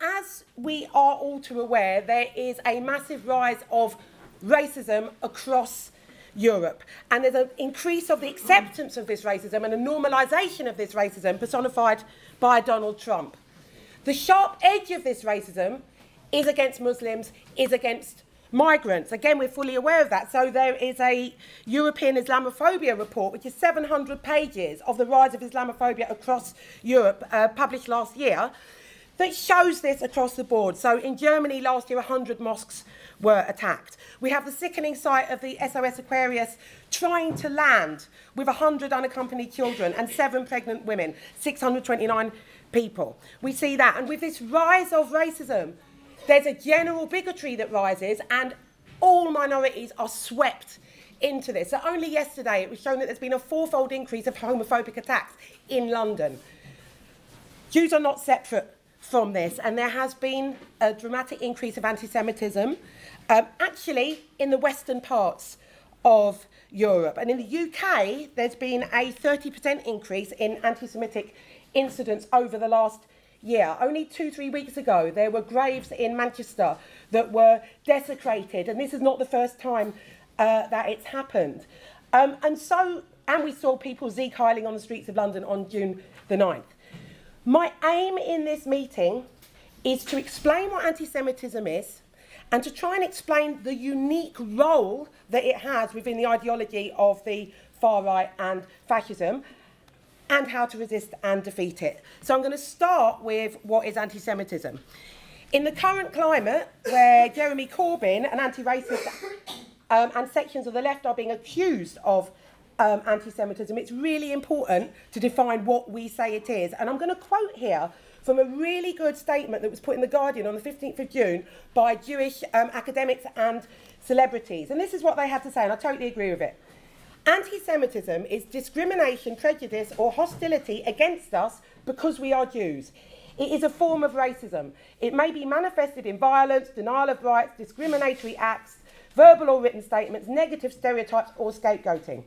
as we are all too aware, there is a massive rise of racism across Europe. And there's an increase of the acceptance of this racism and a normalisation of this racism personified by Donald Trump. The sharp edge of this racism is against Muslims, is against migrants. Again, we're fully aware of that. So there is a European Islamophobia report, which is 700 pages of the rise of Islamophobia across Europe, published last year, that shows this across the board. So in Germany last year, 100 mosques were attacked. We have the sickening sight of the SOS Aquarius trying to land with 100 unaccompanied children and 7 pregnant women, 629 people. We see that. And with this rise of racism, there's a general bigotry that rises, and all minorities are swept into this. So only yesterday it was shown that there's been a 4-fold increase of homophobic attacks in London. Jews are not separate from this, and there has been a dramatic increase of anti-Semitism, actually in the western parts of Europe. And in the UK, there's been a 30% increase in anti-Semitic incidents over the last year. Only 2-3 weeks ago, there were graves in Manchester that were desecrated, and this is not the first time that it's happened. And we saw people Zeke-heiling on the streets of London on June the 9th. My aim in this meeting is to explain what anti-Semitism is and to try and explain the unique role that it has within the ideology of the far right and fascism, and how to resist and defeat it. So I'm going to start with what is anti-Semitism. In the current climate, where Jeremy Corbyn, an anti-racist, and sections of the left are being accused of anti-Semitism, it's really important to define what we say it is. And I'm going to quote here from a really good statement that was put in The Guardian on the 15th of June by Jewish academics and celebrities. And this is what they had to say, and I totally agree with it. Anti-Semitism is discrimination, prejudice, or hostility against us because we are Jews. It is a form of racism. It may be manifested in violence, denial of rights, discriminatory acts, verbal or written statements, negative stereotypes, or scapegoating.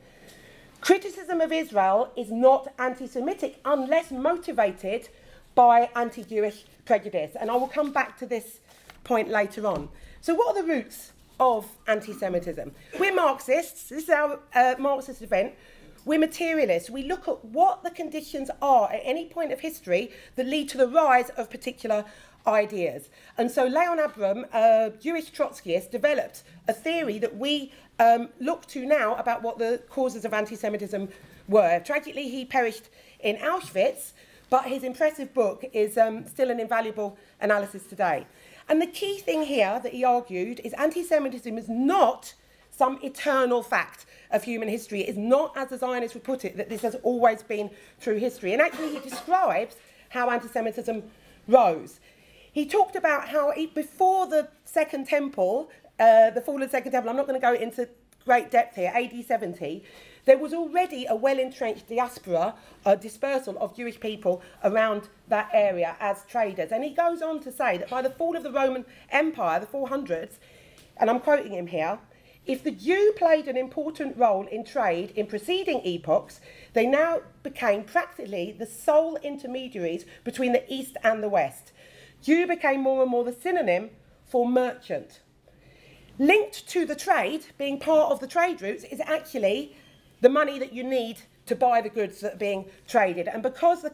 Criticism of Israel is not anti-Semitic unless motivated by anti-Jewish prejudice. And I will come back to this point later on. So what are the roots of anti-Semitism? We're Marxists. This is our Marxist event. We're materialists. We look at what the conditions are at any point of history that lead to the rise of particular ideas. And so Leon Abram, a Jewish Trotskyist, developed a theory that we look to now about what the causes of anti-Semitism were. Tragically, he perished in Auschwitz, but his impressive book is still an invaluable analysis today. And the key thing here that he argued is anti-Semitism is not some eternal fact of human history. It is not, as the Zionists would put it, that this has always been through history. And actually, he describes how anti-Semitism rose. He talked about how before the Second Temple, the fall of the Second Temple, I'm not going to go into great depth here, AD 70, there was already a well-entrenched diaspora, a dispersal of Jewish people around that area as traders. And he goes on to say that by the fall of the Roman Empire, the 400s, and I'm quoting him here, if the Jew played an important role in trade in preceding epochs, they now became practically the sole intermediaries between the East and the West. Jew became more and more the synonym for merchant. Linked to the trade, being part of the trade routes, is actually the money that you need to buy the goods that are being traded. And because the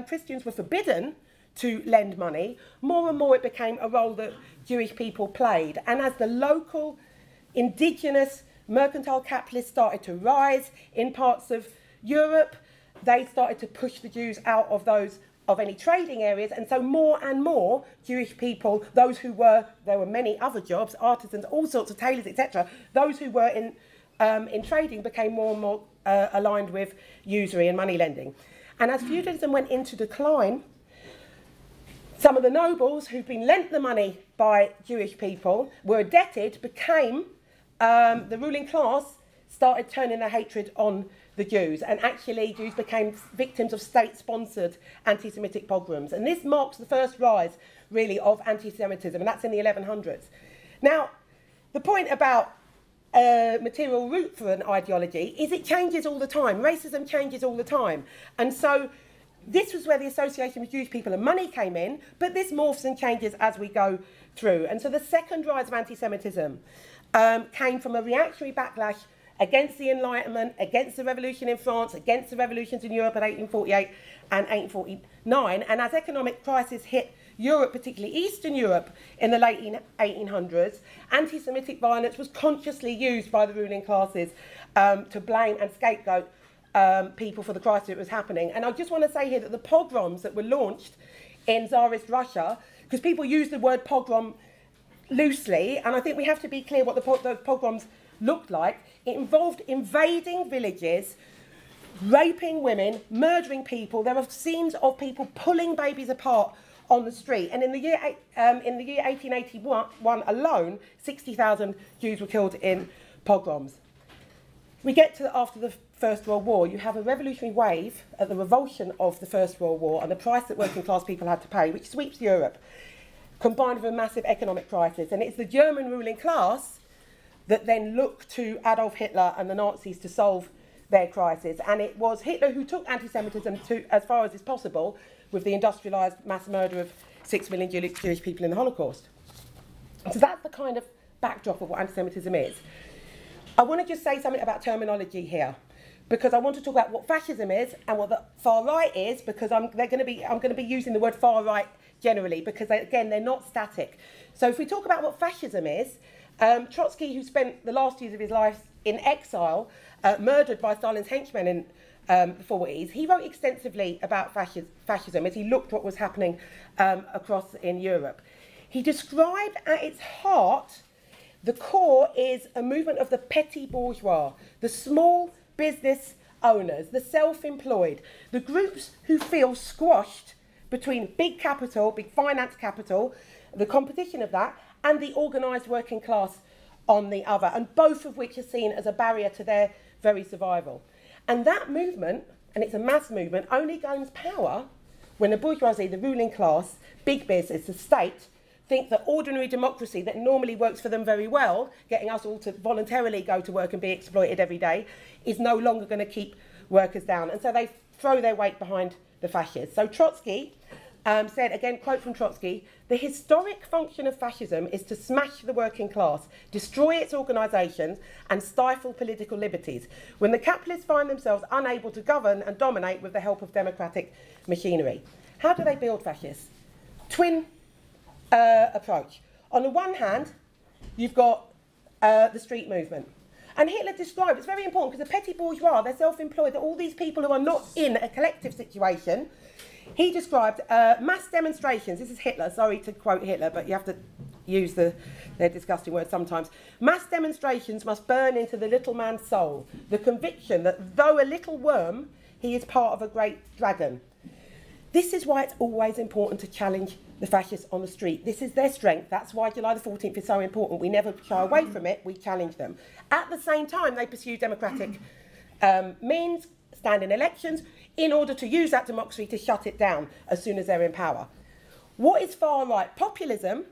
Christians were forbidden to lend money, more and more it became a role that Jewish people played. And as the local indigenous mercantile capitalists started to rise in parts of Europe, they started to push the Jews out of any trading areas, and so more and more Jewish people, those who were, there were many other jobs, artisans, all sorts of tailors, etc., those who were in trading became more and more aligned with usury and money lending. And as feudalism went into decline, some of the nobles who'd been lent the money by Jewish people, were indebted, became, the ruling class started turning their hatred on the Jews, and actually Jews became victims of state-sponsored anti-Semitic pogroms. And this marks the first rise, really, of anti-Semitism, and that's in the 1100s. Now, the point about material root for an ideology is it changes all the time. Racism changes all the time. And so This was where the association with Jewish people and money came in, but this morphs and changes as we go through. And so the second rise of anti-Semitism came from a reactionary backlash against the Enlightenment, against the revolution in France, against the revolutions in Europe in 1848 and 1849. And as economic crisis hit Europe, particularly Eastern Europe, in the late 1800s, anti-Semitic violence was consciously used by the ruling classes to blame and scapegoat people for the crisis that was happening. And I just want to say here that the pogroms that were launched in Tsarist Russia, because people use the word pogrom loosely, and I think we have to be clear what those pogroms looked like. It involved invading villages, raping women, murdering people. There are scenes of people pulling babies apart on the street. And in the year 1881 alone, 60,000 Jews were killed in pogroms. We get to after the First World War, you have a revolutionary wave at the revulsion of the First World War and the price that working class people had to pay, which sweeps Europe, combined with a massive economic crisis. And it's the German ruling class that then looked to Adolf Hitler and the Nazis to solve their crisis. And it was Hitler who took anti-Semitism to as far as is possible with the industrialised mass murder of 6 million Jewish people in the Holocaust. So that's the kind of backdrop of what anti-Semitism is. I want to just say something about terminology here, because I want to talk about what fascism is and what the far right is, because I'm going to be using the word far right generally, because again they're not static. So if we talk about what fascism is, Trotsky, who spent the last years of his life in exile, murdered by Stalin's henchmen in the 40s, he wrote extensively about fascism as he looked what was happening across in Europe. He described at its heart, the core is a movement of the petty bourgeois, the small business owners, the self-employed, the groups who feel squashed between big capital, big finance capital, the competition of that, and the organised working class on the other, and both of which are seen as a barrier to their very survival. And that movement, and it's a mass movement, only gains power when the bourgeoisie, the ruling class, big business, the state, think that ordinary democracy that normally works for them very well, getting us all to voluntarily go to work and be exploited every day, is no longer going to keep workers down. And so they throw their weight behind the fascists. So Trotsky said, again, quote from Trotsky, "The historic function of fascism is to smash the working class, destroy its organisations and stifle political liberties, when the capitalists find themselves unable to govern and dominate with the help of democratic machinery." How do they build fascists? Twin approach. On the one hand, you've got the street movement. And Hitler described, it's very important, because the petty bourgeois, they're self-employed, they're all these people who are not in a collective situation. He described mass demonstrations. This is Hitler, sorry to quote Hitler, but you have to use their disgusting words sometimes. Mass demonstrations must burn into the little man's soul, the conviction that though a little worm, he is part of a great dragon. This is why it's always important to challenge the fascists on the street. This is their strength. That's why July the 14th is so important. We never shy away from it. We challenge them. At the same time, they pursue democratic means, stand in elections, in order to use that democracy to shut it down as soon as they're in power. What is far right? Populism.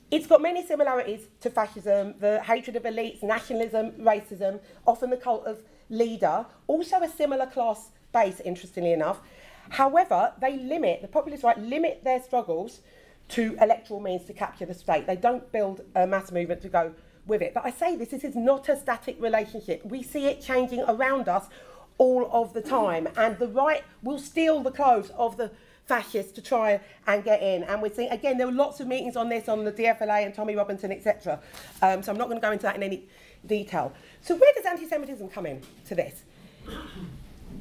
It's got many similarities to fascism, the hatred of elites, nationalism, racism, often the cult of leader, also a similar class base, interestingly enough. However, the populist right limit their struggles to electoral means to capture the state. They don't build a mass movement to go with it. But I say this is not a static relationship. We see it changing around us all of the time. And the right will steal the clothes of the fascists to try and get in. And we're seeing, again, there were lots of meetings on this, on the DFLA and Tommy Robinson, etc. So I'm not going to go into that in any detail. So where does anti-Semitism come in to this?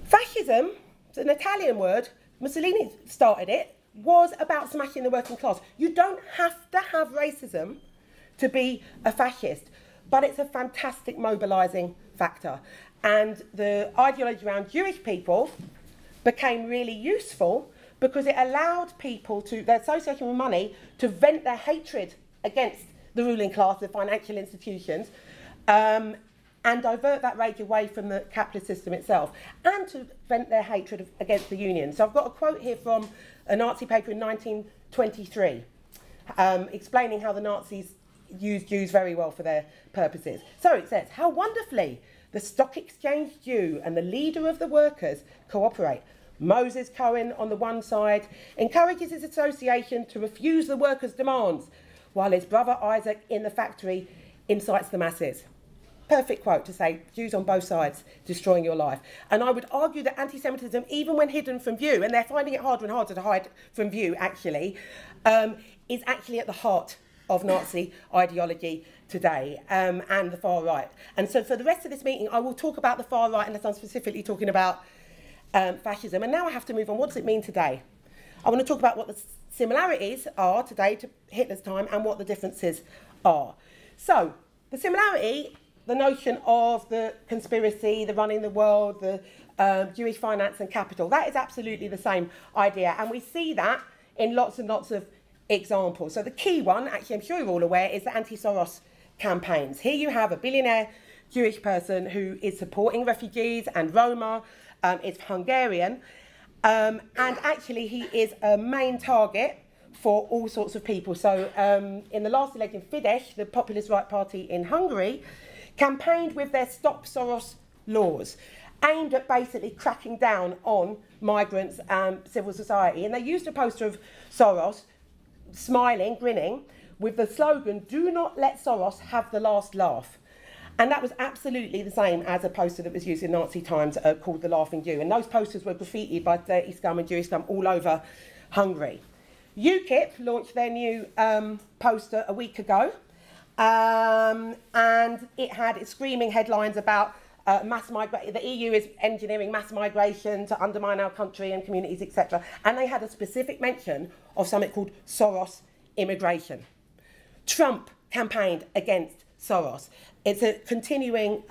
Fascism, it's an Italian word, Mussolini started it, was about smashing the working class. You don't have to have racism to be a fascist, but it's a fantastic mobilising factor. And the ideology around Jewish people became really useful because it allowed people to, their association with money, to vent their hatred against the ruling class, the financial institutions, and divert that rage away from the capitalist system itself, and to vent their hatred against the union. So I've got a quote here from a Nazi paper in 1923, explaining how the Nazis used Jews very well for their purposes. So it says, "How wonderfully the stock exchange Jew and the leader of the workers cooperate. Moses Cohen, on the one side, encourages his association to refuse the workers' demands, while his brother Isaac in the factory incites the masses. Perfect quote to say, Jews on both sides destroying your life. And I would argue that anti-Semitism, even when hidden from view, and they're finding it harder and harder to hide from view, actually, is actually at the heart of Nazi ideology today, and the far right. And so for the rest of this meeting, I will talk about the far right unless I'm specifically talking about fascism. And now I have to move on. What does it mean today? I want to talk about what the similarities are today to Hitler's time and what the differences are. So the similarity, the notion of the conspiracy, the running the world, the Jewish finance and capital, that is absolutely the same idea. And we see that in lots and lots of examples. So the key one, actually I'm sure you're all aware, is the anti-Soros campaigns. Here you have a billionaire Jewish person who is supporting refugees and Roma, is Hungarian, and actually he is a main target for all sorts of people. So in the last election, Fidesz, the populist right party in Hungary, campaigned with their Stop Soros laws, aimed at basically cracking down on migrants and civil society. And they used a poster of Soros, smiling, grinning, with the slogan, "Do not let Soros have the last laugh." And that was absolutely the same as a poster that was used in Nazi times called the Laughing Jew. And those posters were graffitied by dirty scum and Jewish scum all over Hungary. UKIP launched their new poster a week ago. And it had screaming headlines about mass migration. The EU is engineering mass migration to undermine our country and communities, etc. And they had a specific mention of something called Soros immigration. Trump campaigned against Soros. It's a continuing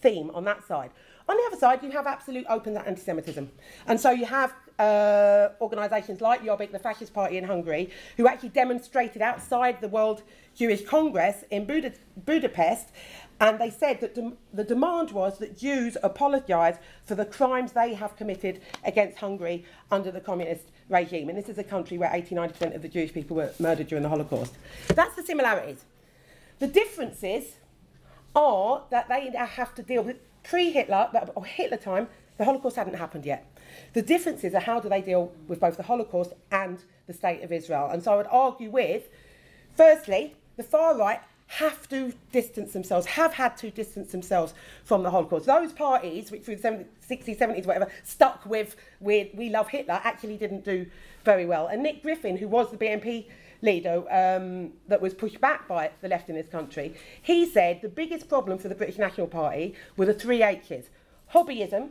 theme on that side. On the other side, you have absolute open anti-Semitism. And so you have organisations like Jobbik, the Fascist Party in Hungary, who actually demonstrated outside the World Jewish Congress in Budapest, and they said that the demand was that Jews apologise for the crimes they have committed against Hungary under the communist regime. And this is a country where 89% of the Jewish people were murdered during the Holocaust. That's the similarities. The differences are that they have to deal with pre-Hitler, or Hitler time, the Holocaust hadn't happened yet. The differences are how do they deal with both the Holocaust and the state of Israel. And so I would argue with, firstly, the far right have to distance themselves, have had to distance themselves from the Holocaust. Those parties, which through the 60s, 70s, whatever, stuck with We Love Hitler, actually didn't do very well. And Nick Griffin, who was the BNP leader that was pushed back by the left in this country, he said the biggest problem for the British National Party were the three H's: hobbyism,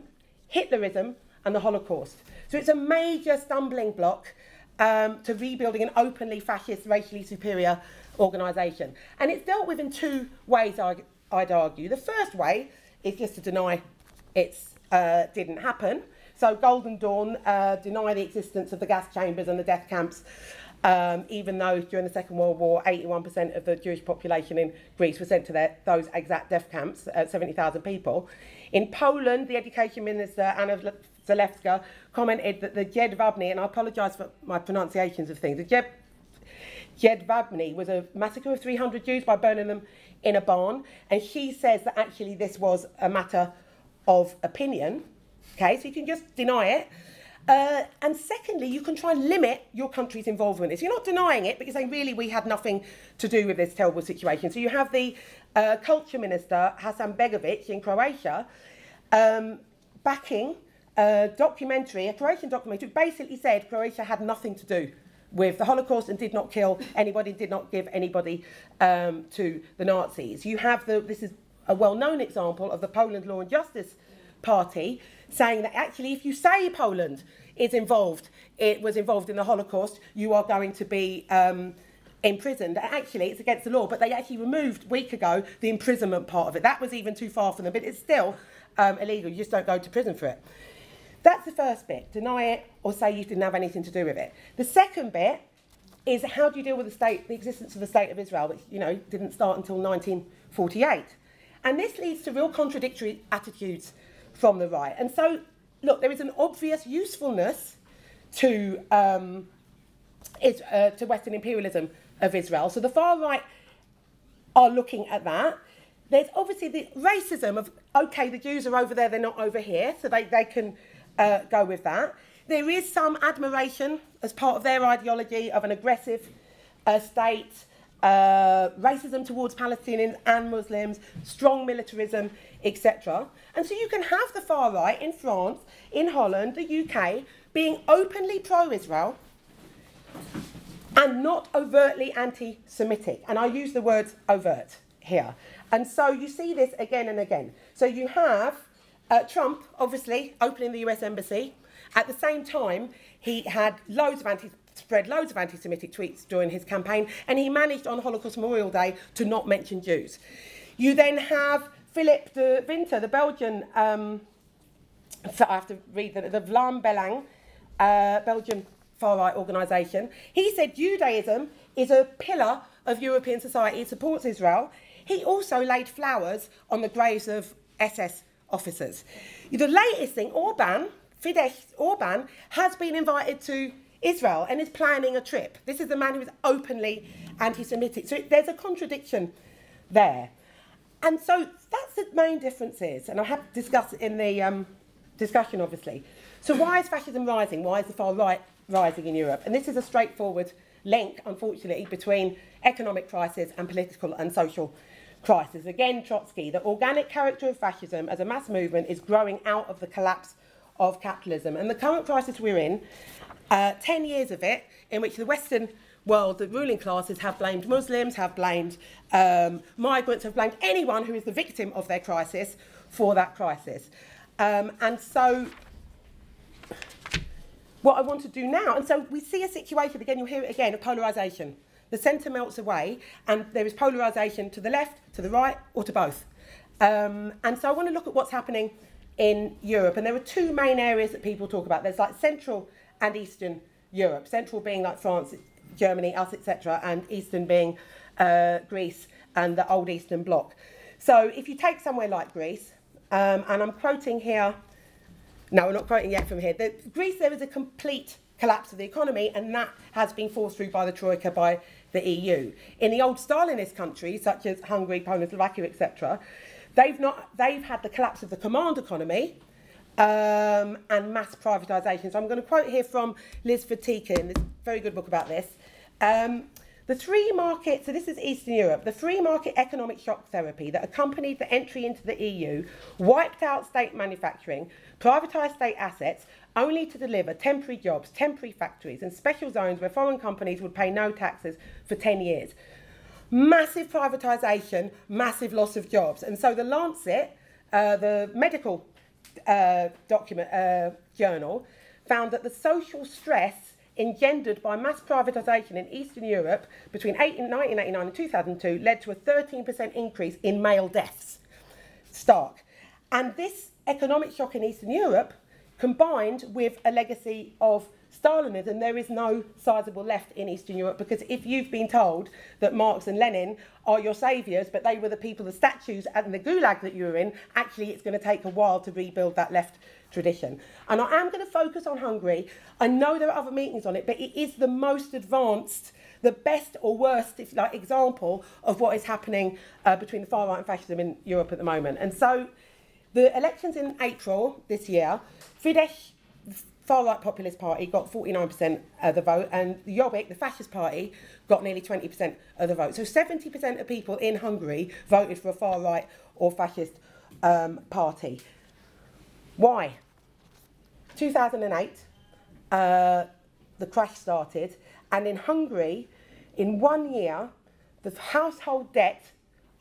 Hitlerism, and the Holocaust. So it's a major stumbling block to rebuilding an openly fascist, racially superior organisation. And it's dealt with in two ways, I'd argue. The first way is just to deny it didn't happen. So Golden Dawn deny the existence of the gas chambers and the death camps, even though during the Second World War, 81% of the Jewish population in Greece were sent to those exact death camps, 70,000 people. In Poland, the education minister, Anna Zalewska, commented that the Jedwabne, and I apologise for my pronunciations of things, the Jedwabne was a massacre of 300 Jews by burning them in a barn, and she says that actually this was a matter of opinion. Okay, so you can just deny it. And secondly, you can try and limit your country's involvement. If you're not denying it, but you're saying, really, we had nothing to do with this terrible situation. So you have the culture minister, Hasanbegovic, in Croatia, backing a documentary, a Croatian documentary, which basically said Croatia had nothing to do with the Holocaust and did not kill anybody, did not give anybody to the Nazis. You have this is a well-known example of the Poland Law and Justice Party saying that actually if you say Poland is involved, it was involved in the Holocaust, you are going to be imprisoned. Actually, it's against the law, but they actually removed, a week ago, the imprisonment part of it. That was even too far for them, but it's still illegal. You just don't go to prison for it. That's the first bit, deny it or say you didn't have anything to do with it. The second bit is how do you deal with the existence of the State of Israel, which, you know, didn't start until 1948. And this leads to real contradictory attitudes from the right. And so, look, there is an obvious usefulness to Western imperialism of Israel. So the far right are looking at that. There's obviously the racism of, OK, the Jews are over there, they're not over here, so they can go with that. There is some admiration as part of their ideology of an aggressive state, racism towards Palestinians and Muslims, strong militarism, etc. And so you can have the far right in France, in Holland, the UK, being openly pro-Israel and not overtly anti-Semitic. And I use the word overt here. And so you see this again and again. So you have Trump, obviously, opening the US embassy. At the same time, he had spread loads of anti-Semitic tweets during his campaign, and he managed on Holocaust Memorial Day to not mention Jews. You then have Philip de Winter, the Belgian, I have to read the Vlaam Belang, Belgian far-right organisation. He said Judaism is a pillar of European society. It supports Israel. He also laid flowers on the graves of SS officers. The latest thing, Orban has been invited to Israel and is planning a trip. This is the man who is openly anti-Semitic. So there's a contradiction there. And so that's the main differences. And I have discussed it in the discussion, obviously. So why is fascism rising? Why is the far right rising in Europe? And this is a straightforward link, unfortunately, between economic crisis and political and social crisis. Again, Trotsky, the organic character of fascism as a mass movement is growing out of the collapse of capitalism. And the current crisis we're in, 10 years of it, in which the Western world, the ruling classes have blamed Muslims, have blamed migrants, have blamed anyone who is the victim of their crisis for that crisis. And so what I want to do now, and so we see a situation, again, you'll hear it again, of polarisation. The centre melts away, and there is polarisation to the left, to the right, or to both. And so I want to look at what's happening in Europe. And there are two main areas that people talk about. There's like Central and Eastern Europe. Central being like France, Germany, us, etc., and Eastern being Greece and the old Eastern Bloc. So if you take somewhere like Greece, and I'm quoting here, no, I'm not quoting yet from here. Greece, there is a complete collapse of the economy, and that has been forced through by the Troika, by the EU. In the old Stalinist countries, such as Hungary, Poland, Slovakia, etc., they've had the collapse of the command economy and mass privatisation. So I'm going to quote here from Liz Vertiken in this very good book about this. The free market, so this is Eastern Europe, the free market economic shock therapy that accompanied the entry into the EU wiped out state manufacturing, privatised state assets, only to deliver temporary jobs, temporary factories and special zones where foreign companies would pay no taxes for 10 years. Massive privatisation, massive loss of jobs. And so the Lancet, the medical journal, found that the social stress engendered by mass privatisation in Eastern Europe between 1989 and 2002 led to a 13% increase in male deaths. Stark. And this economic shock in Eastern Europe, combined with a legacy of Stalinism, there is no sizable left in Eastern Europe, because if you've been told that Marx and Lenin are your saviours, but they were the people, the statues and the gulag that you were in, actually it's going to take a while to rebuild that left tradition. And I am going to focus on Hungary. I know there are other meetings on it, but it is the most advanced, the best or worst, if you like, example of what is happening between the far right and fascism in Europe at the moment. And so the elections in April this year, Fidesz, the far-right populist party, got 49% of the vote, and Jobbik, the fascist party, got nearly 20% of the vote. So 70% of people in Hungary voted for a far-right or fascist party. Why? 2008, the crash started, and in Hungary, in 1 year, the household debt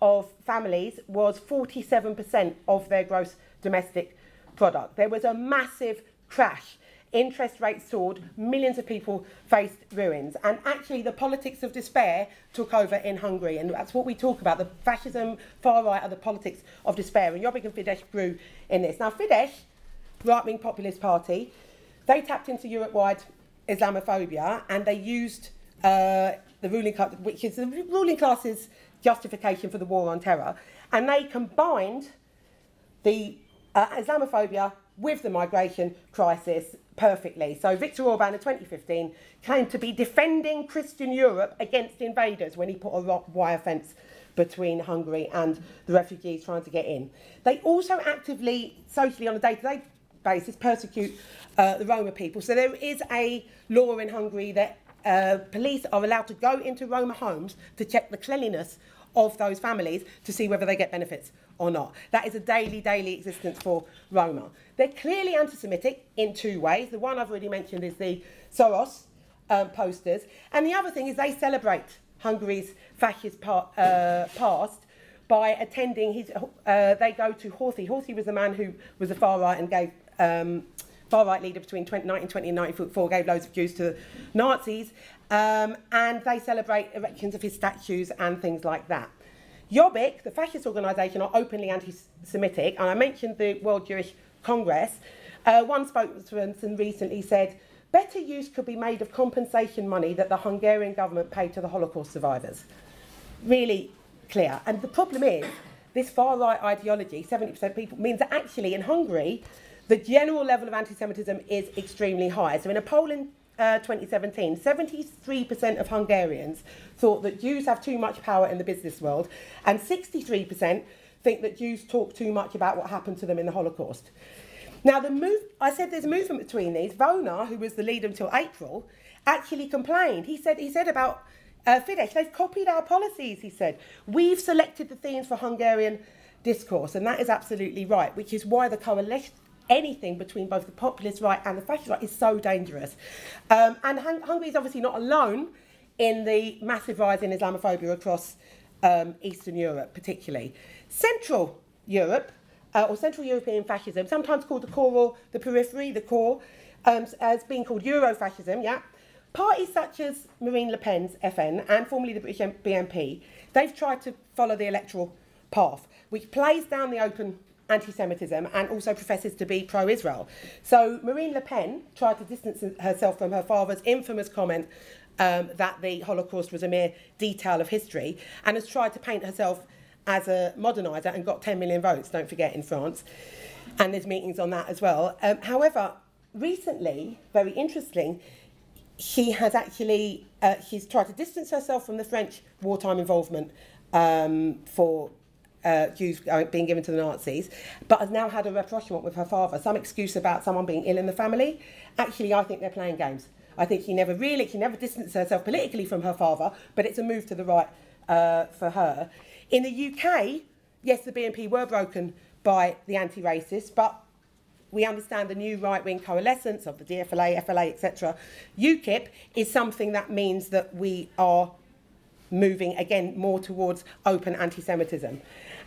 of families was 47% of their gross domestic product. There was a massive crash. Interest rates soared, millions of people faced ruins, and actually the politics of despair took over in Hungary, and that's what we talk about. The fascism, far right, are the politics of despair, and Jobbik and Fidesz grew in this. Now Fidesz, right-wing populist party, they tapped into Europe-wide Islamophobia, and they used the ruling class, which is the ruling class's justification for the war on terror, and they combined the Islamophobia with the migration crisis perfectly. So Viktor Orban in 2015 claimed to be defending Christian Europe against invaders when he put a wire fence between Hungary and the refugees trying to get in. They also actively, socially on a day-to-day basis persecute the Roma people. So there is a law in Hungary that police are allowed to go into Roma homes to check the cleanliness of those families to see whether they get benefits or not. That is a daily existence for Roma. They're clearly anti-Semitic in two ways. The one I've already mentioned is the Soros posters. And the other thing is they celebrate Hungary's fascist past by attending his, they go to Horthy. Horthy was the man who was a far right and gave, far-right leader between 1920 and 1944, gave loads of Jews to the Nazis, and they celebrate erections of his statues and things like that. Jobbik, the fascist organisation, are openly anti-Semitic, and I mentioned the World Jewish Congress. One spokesperson recently said, better use could be made of compensation money that the Hungarian government paid to the Holocaust survivors. Really clear. And the problem is, this far-right ideology, 70% people, means that actually in Hungary, the general level of anti-Semitism is extremely high. So in a poll in 2017, 73% of Hungarians thought that Jews have too much power in the business world, and 63% think that Jews talk too much about what happened to them in the Holocaust. Now, I said there's a movement between these. Vona, who was the leader until April, actually complained. He said about Fidesz, they've copied our policies, he said. We've selected the themes for Hungarian discourse, and that is absolutely right, which is why the coalition, anything between both the populist right and the fascist right, is so dangerous. And Hungary is obviously not alone in the massive rise in Islamophobia across Eastern Europe, particularly. Central Europe, or Central European fascism, sometimes called the core or the periphery, the core, as being called Eurofascism, yeah. Parties such as Marine Le Pen's FN and formerly the British BNP, they've tried to follow the electoral path, which plays down the open anti-Semitism and also professes to be pro-Israel. So Marine Le Pen tried to distance herself from her father's infamous comment that the Holocaust was a mere detail of history, and has tried to paint herself as a moderniser and got 10 million votes, don't forget, in France. And there's meetings on that as well. However, recently, very interesting, she has actually, she's tried to distance herself from the French wartime involvement for Jews being given to the Nazis, but has now had a rapprochement with her father, some excuse about someone being ill in the family. Actually, I think they're playing games. I think she never distanced herself politically from her father, but it's a move to the right for her. In the UK, yes, the BNP were broken by the anti-racists, but we understand the new right-wing coalescence of the DFLA, FLA, etc. UKIP is something that means that we are moving, again, more towards open anti-Semitism.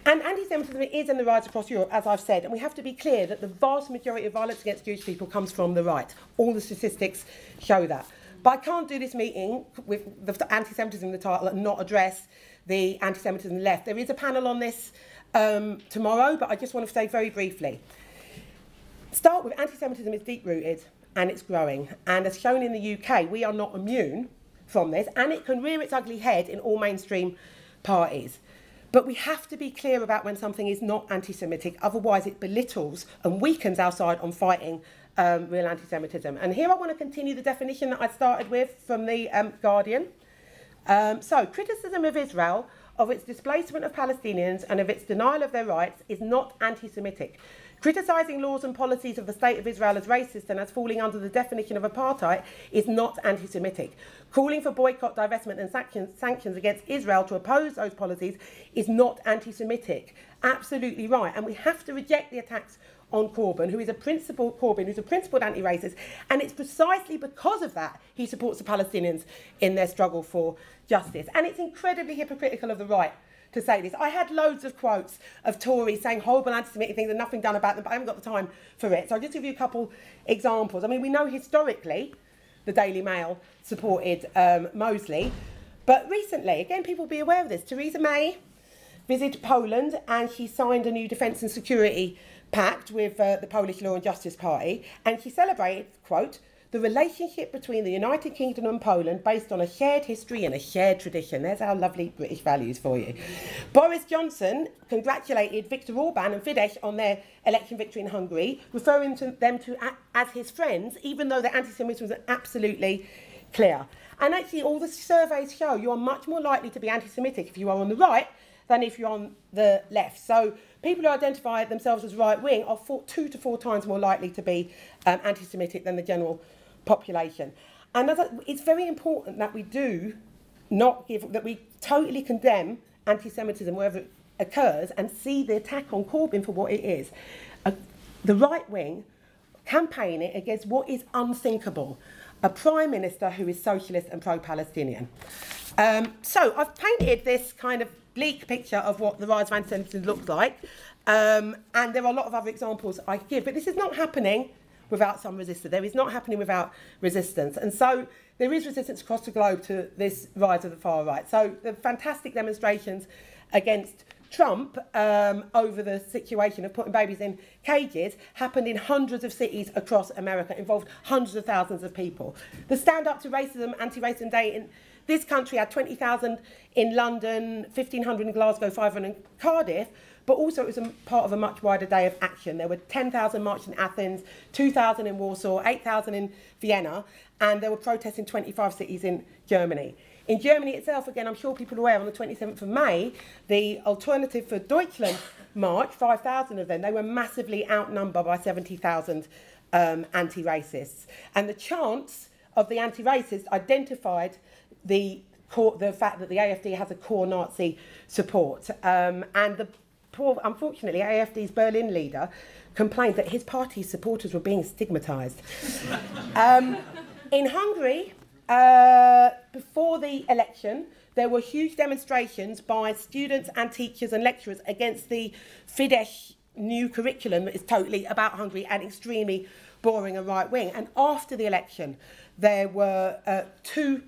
And anti-Semitism is in the rise across Europe, as I've said, and we have to be clear that the vast majority of violence against Jewish people comes from the right. All the statistics show that. But I can't do this meeting with the anti-Semitism in the title and not address the anti-Semitism left. There is a panel on this tomorrow, but I just want to say very briefly. Start with anti-Semitism is deep-rooted and it's growing. And as shown in the UK, we are not immune from this, and it can rear its ugly head in all mainstream parties. But we have to be clear about when something is not anti-Semitic, otherwise it belittles and weakens our side on fighting real anti-Semitism. And here I want to continue the definition that I started with from the Guardian. So, criticism of Israel, of its displacement of Palestinians and of its denial of their rights is not anti-Semitic. Criticising laws and policies of the State of Israel as racist and as falling under the definition of apartheid is not anti-Semitic. Calling for boycott, divestment and sanctions against Israel to oppose those policies is not anti-Semitic. Absolutely right. And we have to reject the attacks on Corbyn, who's a principled anti-racist, and it's precisely because of that he supports the Palestinians in their struggle for justice. And it's incredibly hypocritical of the right to say this. I had loads of quotes of Tories saying horrible anti-Semitic things and nothing done about them, but I haven't got the time for it. So I'll just give you a couple examples. I mean, we know historically the Daily Mail supported Mosley, but recently, again, people will be aware of this, Theresa May visited Poland and she signed a new defence and security pact with the Polish Law and Justice Party, and she celebrated, quote, the relationship between the United Kingdom and Poland based on a shared history and a shared tradition. There's our lovely British values for you. Boris Johnson congratulated Viktor Orban and Fidesz on their election victory in Hungary, referring to them as his friends, even though their anti-Semitism was absolutely clear. And actually, all the surveys show you are much more likely to be anti-Semitic if you are on the right than if you're on the left. So people who identify themselves as right-wing are 2 to 4 times more likely to be anti-Semitic than the general population. And it's very important that we that we totally condemn anti-Semitism wherever it occurs and see the attack on Corbyn for what it is. The right-wing campaigning against what is unthinkable, a prime minister who is socialist and pro-Palestinian. So I've painted this kind of bleak picture of what the rise of anti-Semitism looks like, and there are a lot of other examples I could give, but this is not happening without some resistance. There is not happening without resistance. And so there is resistance across the globe to this rise of the far right. So the fantastic demonstrations against Trump over the situation of putting babies in cages happened in hundreds of cities across America, involved hundreds of thousands of people. The Stand Up to Racism, Anti-Racism Day in this country had 20,000 in London, 1,500 in Glasgow, 500 in Cardiff, but also it was a part of a much wider day of action. There were 10,000 marched in Athens, 2,000 in Warsaw, 8,000 in Vienna, and there were protests in 25 cities in Germany. In Germany itself, again, I'm sure people are aware, on the 27th of May, the Alternative for Deutschland march, 5,000 of them, they were massively outnumbered by 70,000 anti-racists. And the chants of the anti-racists identified the fact that the AfD has a core Nazi support. Unfortunately, AfD's Berlin leader complained that his party's supporters were being stigmatised. In Hungary, before the election, there were huge demonstrations by students and teachers and lecturers against the Fidesz new curriculum that is totally about Hungary and extremely boring and right-wing. And after the election, there were two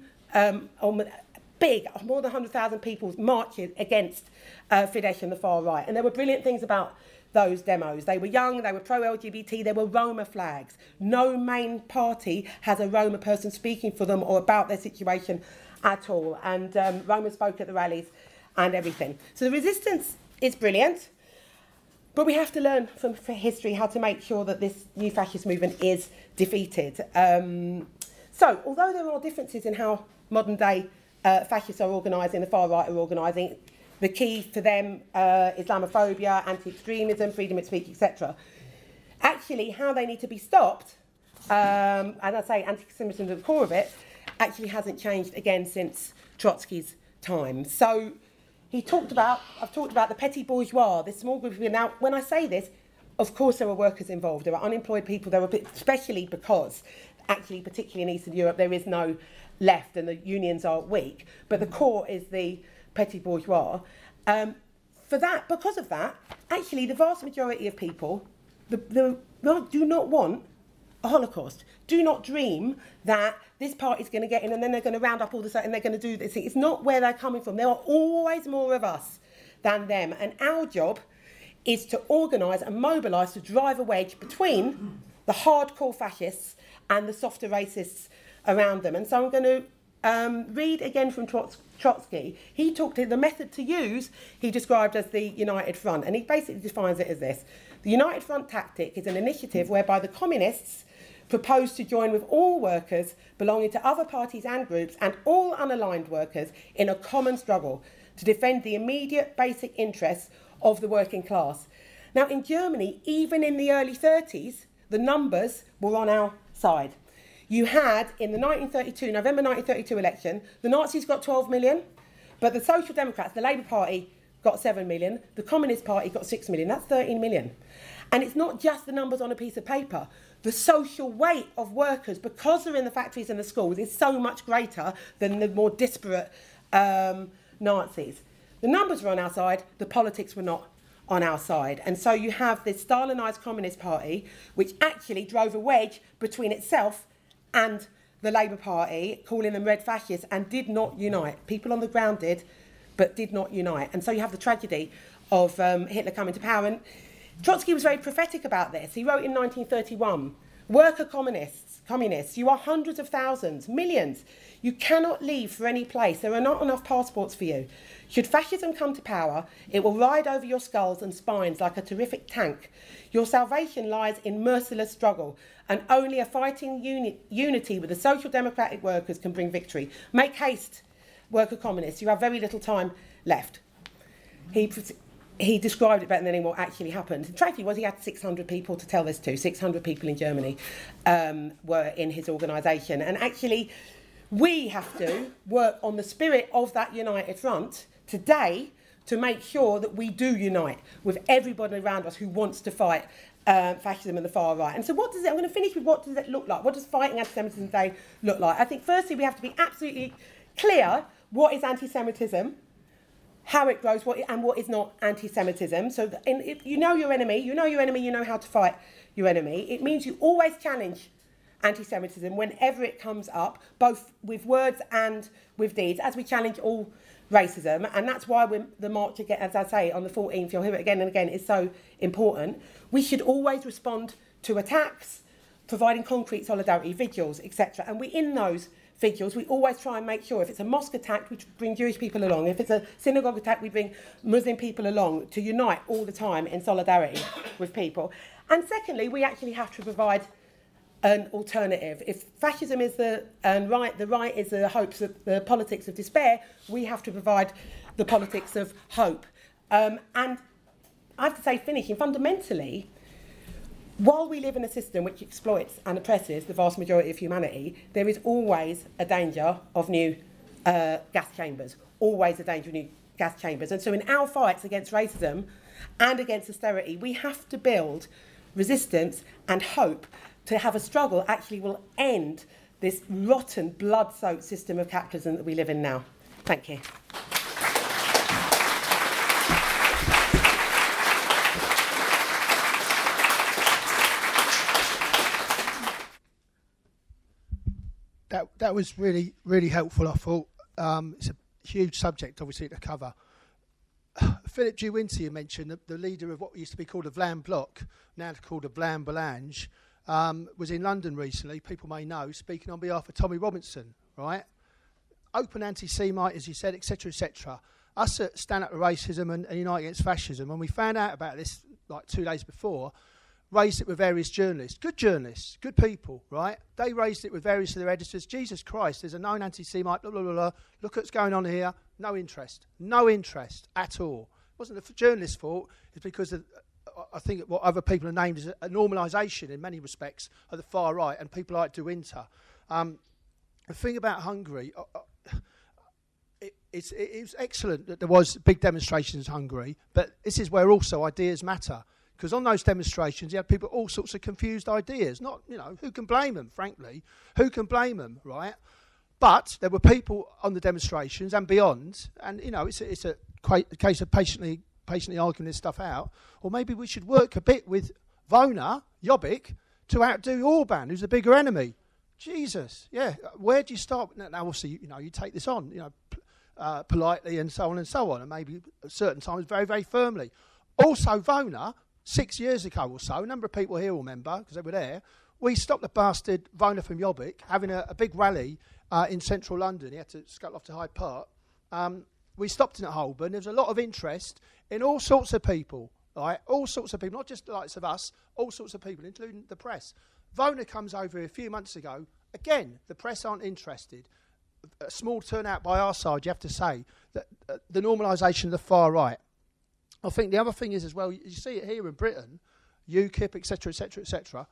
big, more than 100,000 people marching against Fidesz and the far right. And there were brilliant things about those demos. They were young, they were pro-LGBT, there were Roma flags. No main party has a Roma person speaking for them or about their situation at all. And Roma spoke at the rallies and everything. So the resistance is brilliant, but we have to learn from history how to make sure that this new fascist movement is defeated. So although there are differences in how modern day fascists are organising, the far right are organising, the key for them, Islamophobia, anti-extremism, freedom of speech, etc. Actually, how they need to be stopped, and I say anti-Semitism at the core of it, actually hasn't changed again since Trotsky's time. So I've talked about the petty bourgeois, this small group of people. Now, when I say this, of course there are workers involved, there are unemployed people, there are, especially because, actually, particularly in Eastern Europe, there is no left and the unions are weak, but the core is the petty bourgeois. Because of that, actually the vast majority of people do not want a Holocaust, do not dream that this party's going to get in and then they're going to round up all this and they're going to do this. It's not where they're coming from. There are always more of us than them, and our job is to organise and mobilise to drive a wedge between the hardcore fascists and the softer racists around them. And so I'm going to read again from Trotsky. He talked to the method to use, he described as the United Front, and he basically defines it as this. The United Front tactic is an initiative whereby the communists propose to join with all workers belonging to other parties and groups and all unaligned workers in a common struggle to defend the immediate basic interests of the working class. Now, in Germany, even in the early 30s, the numbers were on our side. You had, in the November 1932 election, the Nazis got 12 million, but the Social Democrats, the Labour Party, got 7 million, the Communist Party got 6 million. That's 13 million. And it's not just the numbers on a piece of paper. The social weight of workers, because they're in the factories and the schools, is so much greater than the more disparate Nazis. The numbers were on our side, the politics were not on our side. And so you have this Stalinised Communist Party, which actually drove a wedge between itself and the Labour Party, calling them red fascists, and did not unite. People on the ground did, but did not unite. And so you have the tragedy of Hitler coming to power. And Trotsky was very prophetic about this. He wrote in 1931, worker communists, you are hundreds of thousands, millions. You cannot leave for any place. There are not enough passports for you. Should fascism come to power, it will ride over your skulls and spines like a terrific tank. Your salvation lies in merciless struggle, and only a fighting unity with the social democratic workers can bring victory. Make haste, worker communists. You have very little time left. he described it better than what actually happened. The tragedy was he had 600 people to tell this to. 600 people in Germany were in his organisation. And actually, we have to work on the spirit of that united front today to make sure that we do unite with everybody around us who wants to fight fascism and the far right. And so what does it, I'm going to finish with what does it look like? What does fighting anti-Semitism today look like? I think firstly we have to be absolutely clear what is anti-Semitism, how it grows, and what is not anti-Semitism. So if you know your enemy, you know how to fight your enemy. It means you always challenge anti-Semitism whenever it comes up, both with words and with deeds, as we challenge all racism. And that's why the march again, as I say, on the 14th, you'll hear it again and again, is so important. We should always respond to attacks, providing concrete solidarity, vigils, etc. And in those vigils, we always try and make sure if it's a mosque attack, we bring Jewish people along. If it's a synagogue attack, we bring Muslim people along to unite all the time in solidarity with people. And secondly, we actually have to provide an alternative. If fascism is the right is the hopes of the politics of despair, we have to provide the politics of hope. And I have to say, finishing, fundamentally, while we live in a system which exploits and oppresses the vast majority of humanity, there is always a danger of new gas chambers, always a danger of new gas chambers. And so in our fights against racism and against austerity, we have to build resistance and hope to have a struggle actually will end this rotten, blood-soaked system of capitalism that we live in now. Thank you. That was really, really helpful, I thought. It's a huge subject, obviously, to cover. Philip G. Winter, you mentioned, the leader of what used to be called a Vlam Bloc, now called a Vlam Belange, was in London recently, people may know, speaking on behalf of Tommy Robinson, right? Open anti-Semite, as you said, etc., etc. Us at Stand Up to Racism and Unite Against Fascism, when we found out about this like 2 days before, raised it with various journalists, good people, right? They raised it with various of their editors. Jesus Christ, there's a known anti-Semite, blah, blah, blah, blah. Look at what's going on here. No interest at all. It wasn't the journalist's fault. It's because of, I think what other people are named as a normalisation in many respects of the far right, and people like De Winter. The thing about Hungary, it was excellent that there was big demonstrations in Hungary, but this is where also ideas matter. Because on those demonstrations, you had people with all sorts of confused ideas. Not, who can blame them, frankly? Who can blame them, right? But there were people on the demonstrations and beyond, and, it's a case of patiently arguing this stuff out. Or maybe we should work a bit with Wona, Jobbik, to outdo Orban, who's the bigger enemy. Jesus, yeah. Where do you start? Now, obviously, you take this on, politely and so on, and maybe at certain times very, very firmly. Also, Wona, 6 years ago or so, a number of people here will remember, because they were there, we stopped the bastard Wona from Jobbik having a big rally in central London. He had to scuttle off to Hyde Park. We stopped him at Holborn. There was a lot of interest in all sorts of people, right? All sorts of people, not just the likes of us, all sorts of people, including the press. Wona comes over here a few months ago. Again, the press aren't interested. A small turnout by our side, you have to say, that the normalisation of the far right. I think the other thing is as well, you see it here in Britain, UKIP, etc., etc., etc.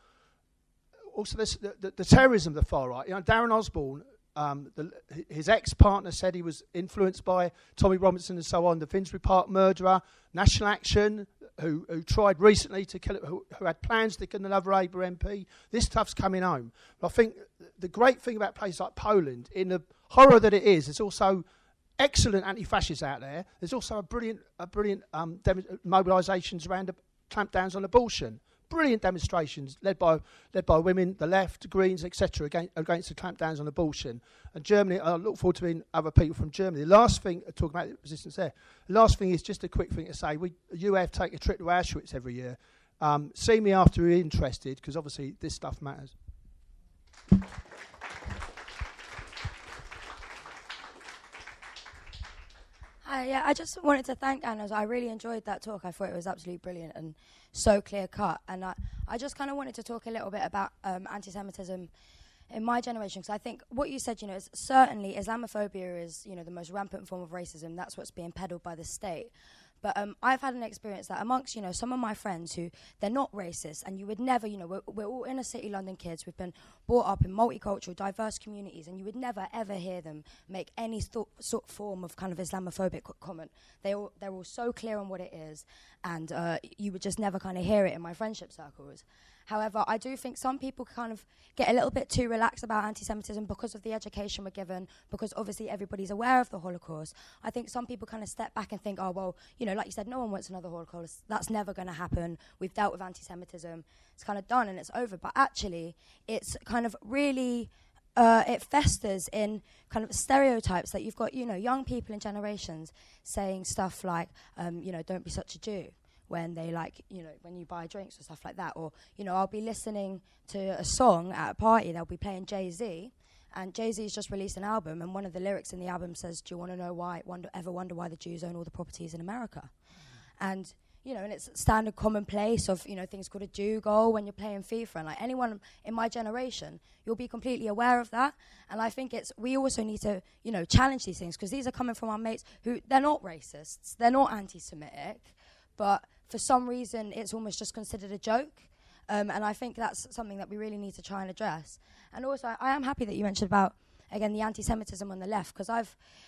Also, the terrorism of the far right. Darren Osborne, his ex-partner said he was influenced by Tommy Robinson and so on. The Finsbury Park murderer, National Action, who tried recently to kill it, who had plans to kill another Labour MP. This stuff's coming home. But I think the great thing about places like Poland, in the horror that it is, there's also excellent anti-fascists out there. There's also a brilliant mobilisations around the clampdowns on abortion. Brilliant demonstrations led by women, the left, Greens, etc. against the clampdowns on abortion. And Germany, I look forward to meeting other people from Germany. The last thing, talking about the resistance there, the last thing is just a quick thing to say. UF take a trip to Auschwitz every year. See me after you're interested, because obviously this stuff matters. Yeah, I just wanted to thank Anna. I really enjoyed that talk. I thought it was absolutely brilliant and so clear-cut. And I just kind of wanted to talk a little bit about anti-Semitism in my generation, because I think what you said, is certainly Islamophobia is, the most rampant form of racism. That's what's being peddled by the state. But I've had an experience that amongst, you know, some of my friends who, they're not racist, and you would never, you know, we're all inner city London kids. We've been brought up in multicultural, diverse communities, and you would never, ever hear them make any sort of form of kind of Islamophobic comment. They're all so clear on what it is, and you would just never kind of hear it in my friendship circles. However, I do think some people kind of get a little bit too relaxed about anti-Semitism because of the education we're given, because obviously everybody's aware of the Holocaust. I think some people kind of step back and think, oh, well, you know, like you said, no one wants another Holocaust. That's never going to happen. We've dealt with anti-Semitism. It's kind of done and it's over. But actually, it's kind of really... it festers in kind of stereotypes that you've got, you know, young people in generations saying stuff like, you know, don't be such a Jew, when they, like, you know, when you buy drinks or stuff like that. Or, you know, I'll be listening to a song at a party, they'll be playing Jay-Z, and Jay-Z's just released an album, and one of the lyrics in the album says, do you want to know why, ever wonder why the Jews own all the properties in America? And, you know, and it's standard commonplace of, you know, things called a Jew goal when you're playing FIFA, and like anyone in my generation, you'll be completely aware of that. And I think we also need to, you know, challenge these things, because these are coming from our mates who, they're not racists, they're not anti-Semitic, but for some reason, it's almost just considered a joke. And I think that's something that we really need to try and address. And also, I am happy that you mentioned about, again, the anti-Semitism on the left, because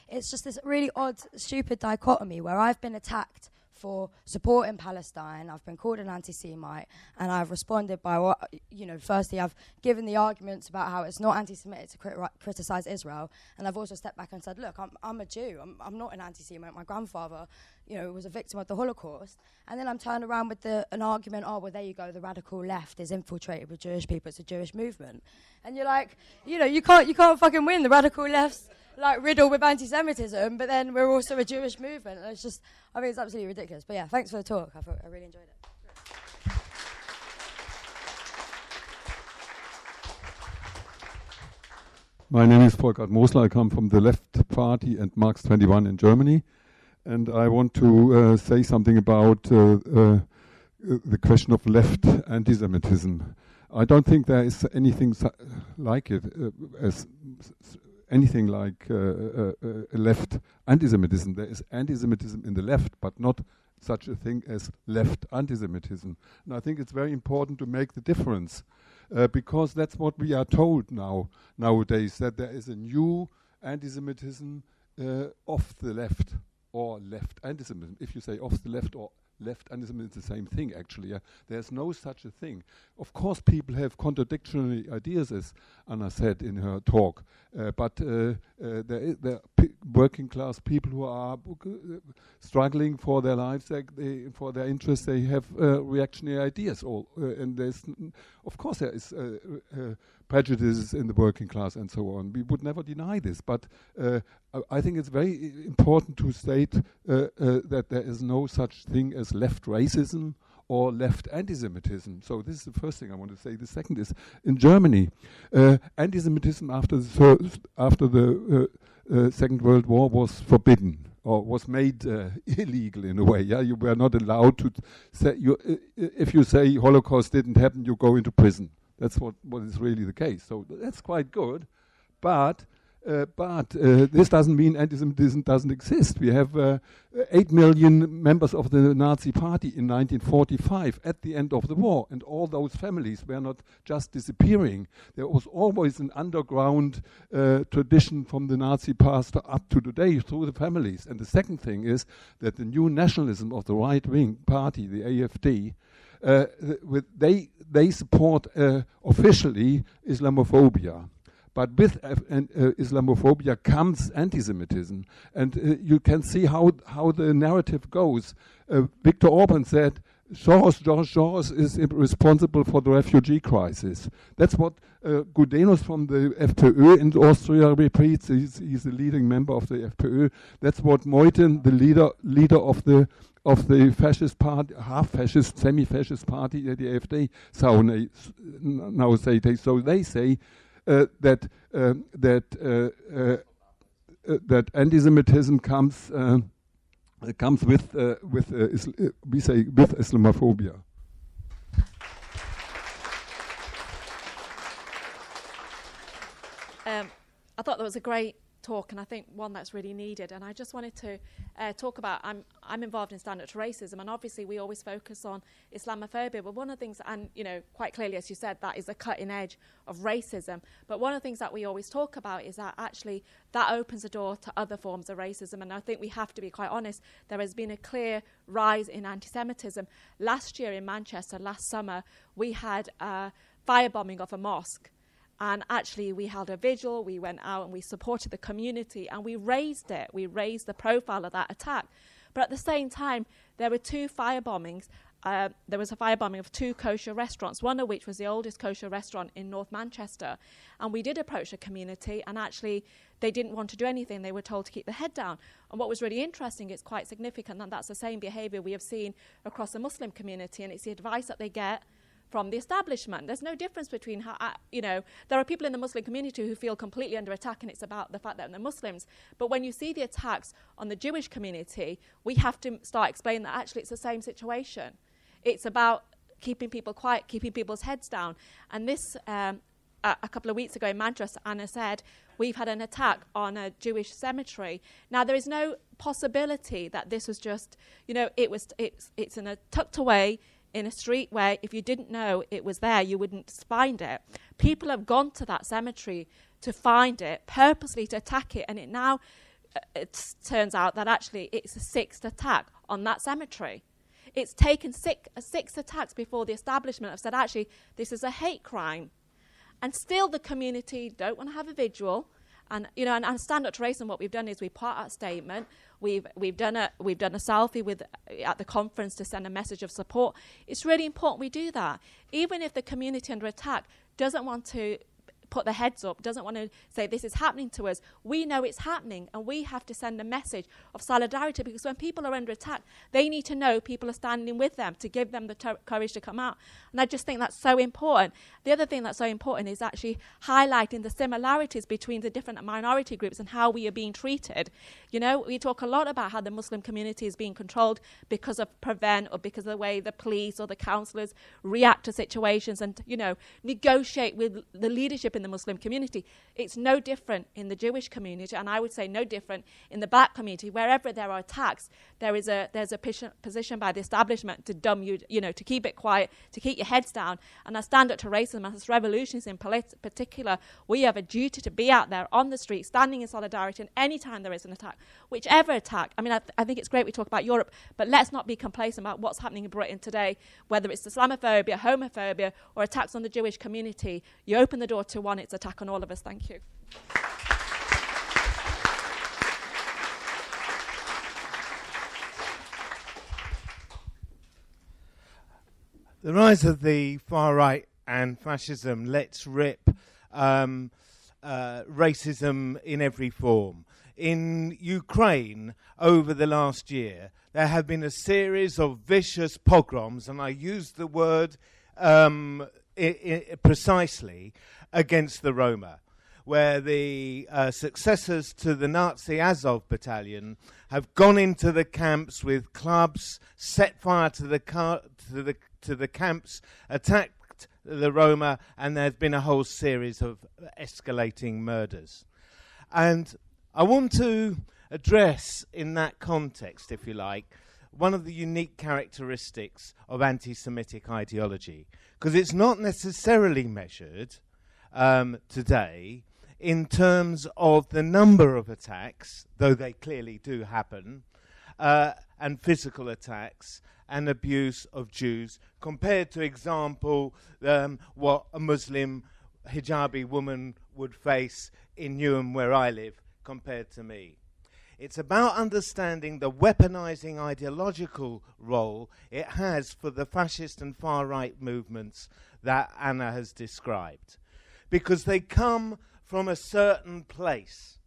it's just this really odd, stupid dichotomy where I've been attacked for supporting Palestine, I've been called an anti-Semite, and I've responded by what, you know, firstly, I've given the arguments about how it's not anti-Semitic to criticise Israel, and I've also stepped back and said, look, I'm a Jew, I'm not an anti-Semite, my grandfather, you know, was a victim of the Holocaust, and then I'm turned around with an argument, oh, well, there you go, the radical left is infiltrated with Jewish people, it's a Jewish movement. And you're like, you know, you can't fucking win, the radical left's like riddled with anti-Semitism, but then we're also a Jewish movement, and it's just, I mean, it's absolutely ridiculous. But yeah, thanks for the talk. I really enjoyed it. My name is Volkert Mosler. I come from the Left Party and Marx 21 in Germany, and I want to say something about the question of left anti-Semitism. I don't think there is anything like it as anything like left anti-Semitism. There is anti-Semitism in the left, but not such a thing as left anti-Semitism. And I think it's very important to make the difference, because that's what we are told nowadays, that there is a new anti-Semitism of the left, or left anti-Semitism. If you say off the left or left anti-Semitism, it's the same thing, actually. Yeah? There's no such a thing. Of course, people have contradictory ideas, as Anna said in her talk, but there are working class people who are struggling for their lives, for their interests. They have reactionary ideas, and of course, there is prejudices in the working class and so on. We would never deny this, but I think it's very important to state that there is no such thing as left racism or left anti-Semitism. So this is the first thing I want to say. The second is, in Germany, anti-Semitism after the Second World War was forbidden, or was made illegal in a way. Yeah, you were not allowed to say, if you say Holocaust didn't happen, you go into prison. That's what is really the case. So that's quite good, but this doesn't mean anti-Semitism doesn't exist. We have 8 million members of the Nazi Party in 1945 at the end of the war, and all those families were not just disappearing. There was always an underground tradition from the Nazi past up to today through the families. And the second thing is that the new nationalism of the right-wing party, the AfD, they support officially Islamophobia. But with Islamophobia comes anti-Semitism. And you can see how the narrative goes. Viktor Orban said, George Soros is responsible for the refugee crisis. That's what Gudenus from the FPÖ in Austria repeats. He's the leading member of the FPÖ. That's what Meuthen, the leader of the fascist party, half-fascist, semi-fascist party, the AfD, now say. So they say that anti-Semitism comes with Islamophobia. I thought that was a great talk, and I think one that's really needed. And I just wanted to talk about, I'm involved in Stand Up to Racism, and obviously we always focus on Islamophobia, but one of the things, and quite clearly, as you said, that is a cutting edge of racism, but one of the things that we always talk about is that actually that opens the door to other forms of racism. And I think we have to be quite honest, there has been a clear rise in anti-Semitism. Last year in Manchester, last summer, we had a firebombing of a mosque. And actually, we held a vigil, we went out and we supported the community, and we raised it. We raised the profile of that attack. But at the same time, there were two firebombings. There was a firebombing of two kosher restaurants, one of which was the oldest kosher restaurant in North Manchester. And we did approach the community, and actually, they didn't want to do anything. They were told to keep their head down. And what was really interesting, it's quite significant, and that's the same behaviour we have seen across the Muslim community, and it's the advice that they get from the establishment. There's no difference between how, there are people in the Muslim community who feel completely under attack, and it's about the fact that they're Muslims. But when you see the attacks on the Jewish community, we have to start explaining that actually it's the same situation. It's about keeping people quiet, keeping people's heads down. And this, a couple of weeks ago in Manchester, Anna said, we've had an attack on a Jewish cemetery. Now, there is no possibility that this was just, it's in a tucked away in a street where if you didn't know it was there, you wouldn't find it. People have gone to that cemetery to find it, purposely to attack it, and it now it turns out that actually it's a sixth attack on that cemetery. It's taken six attacks before the establishment have said, actually, this is a hate crime. And still the community don't want to have a vigil. And and Stand Up to Racism, what we've done is we put out a statement. We've done a selfie at the conference to send a message of support. It's really important we do that. Even if the community under attack doesn't want to put their heads up, doesn't want to say this is happening to us, we know it's happening, and we have to send a message of solidarity, because when people are under attack, they need to know people are standing with them to give them the courage to come out. And I just think that's so important. The other thing that's so important is actually highlighting the similarities between the different minority groups and how we are being treated. We talk a lot about how the Muslim community is being controlled because of Prevent, or because of the way the police or the counsellors react to situations and, negotiate with the leadership in the Muslim community. It's no different in the Jewish community, and I would say no different in the black community. Wherever there are attacks, there's a position by the establishment to dumb you, to keep it quiet, to keep your heads down. And I Stand Up to Racism, as revolutionists in particular, we have a duty to be out there on the street, standing in solidarity, and any time there is an attack, whichever attack. I mean, I think it's great we talk about Europe, but let's not be complacent about what's happening in Britain today, whether it's Islamophobia, homophobia, or attacks on the Jewish community. You open the door to one, it's attack on all of us. Thank you. The rise of the far right and fascism lets rip racism in every form. In Ukraine, over the last year, there have been a series of vicious pogroms, and I use the word precisely, against the Roma, where the successors to the Nazi Azov battalion have gone into the camps with clubs, set fire to the camps, attacked the Roma, and there's been a whole series of escalating murders. And I want to address, in that context, if you like, one of the unique characteristics of anti-Semitic ideology, because it's not necessarily measured today in terms of the number of attacks, though they clearly do happen, and physical attacks and abuse of Jews, compared to, example, what a Muslim hijabi woman would face in Newham, where I live, compared to me. It's about understanding the weaponizing ideological role it has for the fascist and far-right movements that Anna has described. Because they come from a certain place,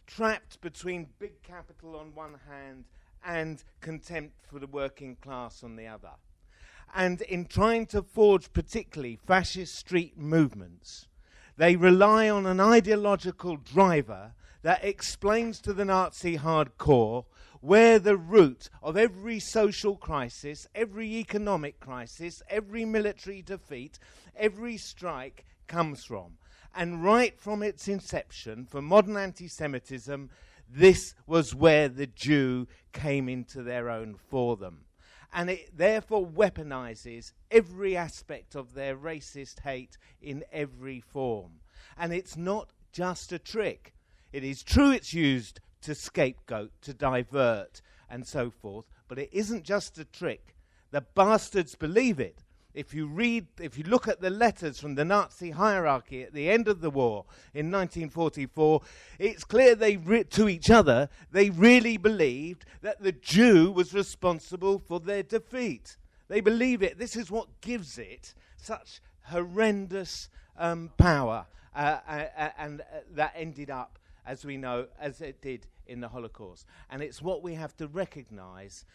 trapped between big capital on one hand and contempt for the working class on the other. And in trying to forge particularly fascist street movements, they rely on an ideological driver that explains to the Nazi hardcore where the root of every social crisis, every economic crisis, every military defeat, every strike comes from. And right from its inception, for modern anti-Semitism, this was where the Jew came into their own for them. And it therefore weaponizes every aspect of their racist hate in every form. And it's not just a trick. It is true it's used to scapegoat, to divert, and so forth, but it isn't just a trick. The bastards believe it. If you look at the letters from the Nazi hierarchy at the end of the war in 1944, it's clear to each other, they really believed that the Jew was responsible for their defeat. They believe it. This is what gives it such horrendous power, and that ended up, as we know, as it did in the Holocaust. And it's what we have to recognize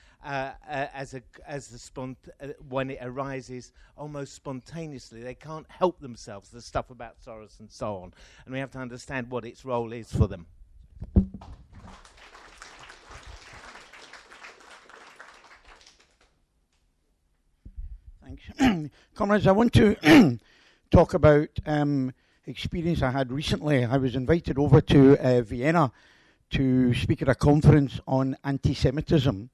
when it arises almost spontaneously. They can't help themselves, the stuff about Soros and so on. And we have to understand what its role is for them. Thanks. Comrades, I want to talk about experience I had recently. I was invited over to Vienna to speak at a conference on anti-Semitism.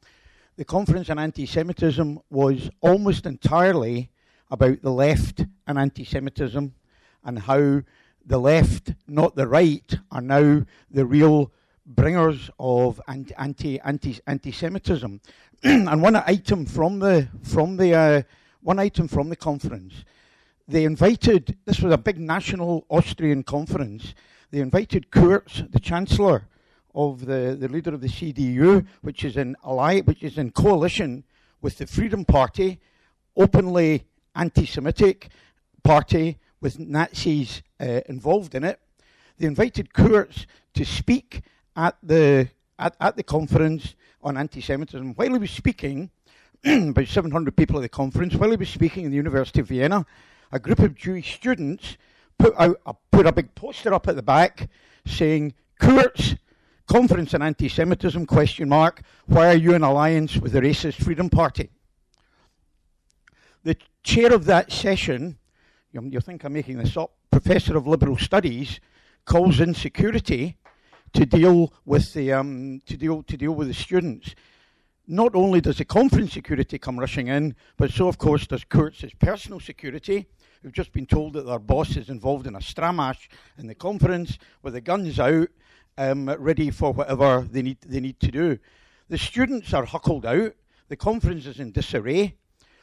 The conference on anti-Semitism was almost entirely about the left and anti-Semitism, and how the left, not the right, are now the real bringers of anti-Semitism. And one item from the conference, they invited, this was a big national Austrian conference, they invited Kurz, the Chancellor of the leader of the CDU, which is in coalition with the Freedom Party, openly anti-Semitic party with Nazis involved in it. They invited Kurz to speak at the conference on anti-Semitism. While he was speaking, about 700 people at the conference, while he was speaking in the University of Vienna, a group of Jewish students put a big poster up at the back saying, "Kurz, Conference on Anti-Semitism, ? Why are you in alliance with the racist Freedom Party?" The chair of that session, you think I'm making this up, Professor of Liberal Studies, calls in security to deal with the students. Not only does the conference security come rushing in, but so of course does Kurz's personal security, who've just been told that their boss is involved in a stramash in the conference with the guns out, ready for whatever they need to do. The students are huckled out. The conference is in disarray.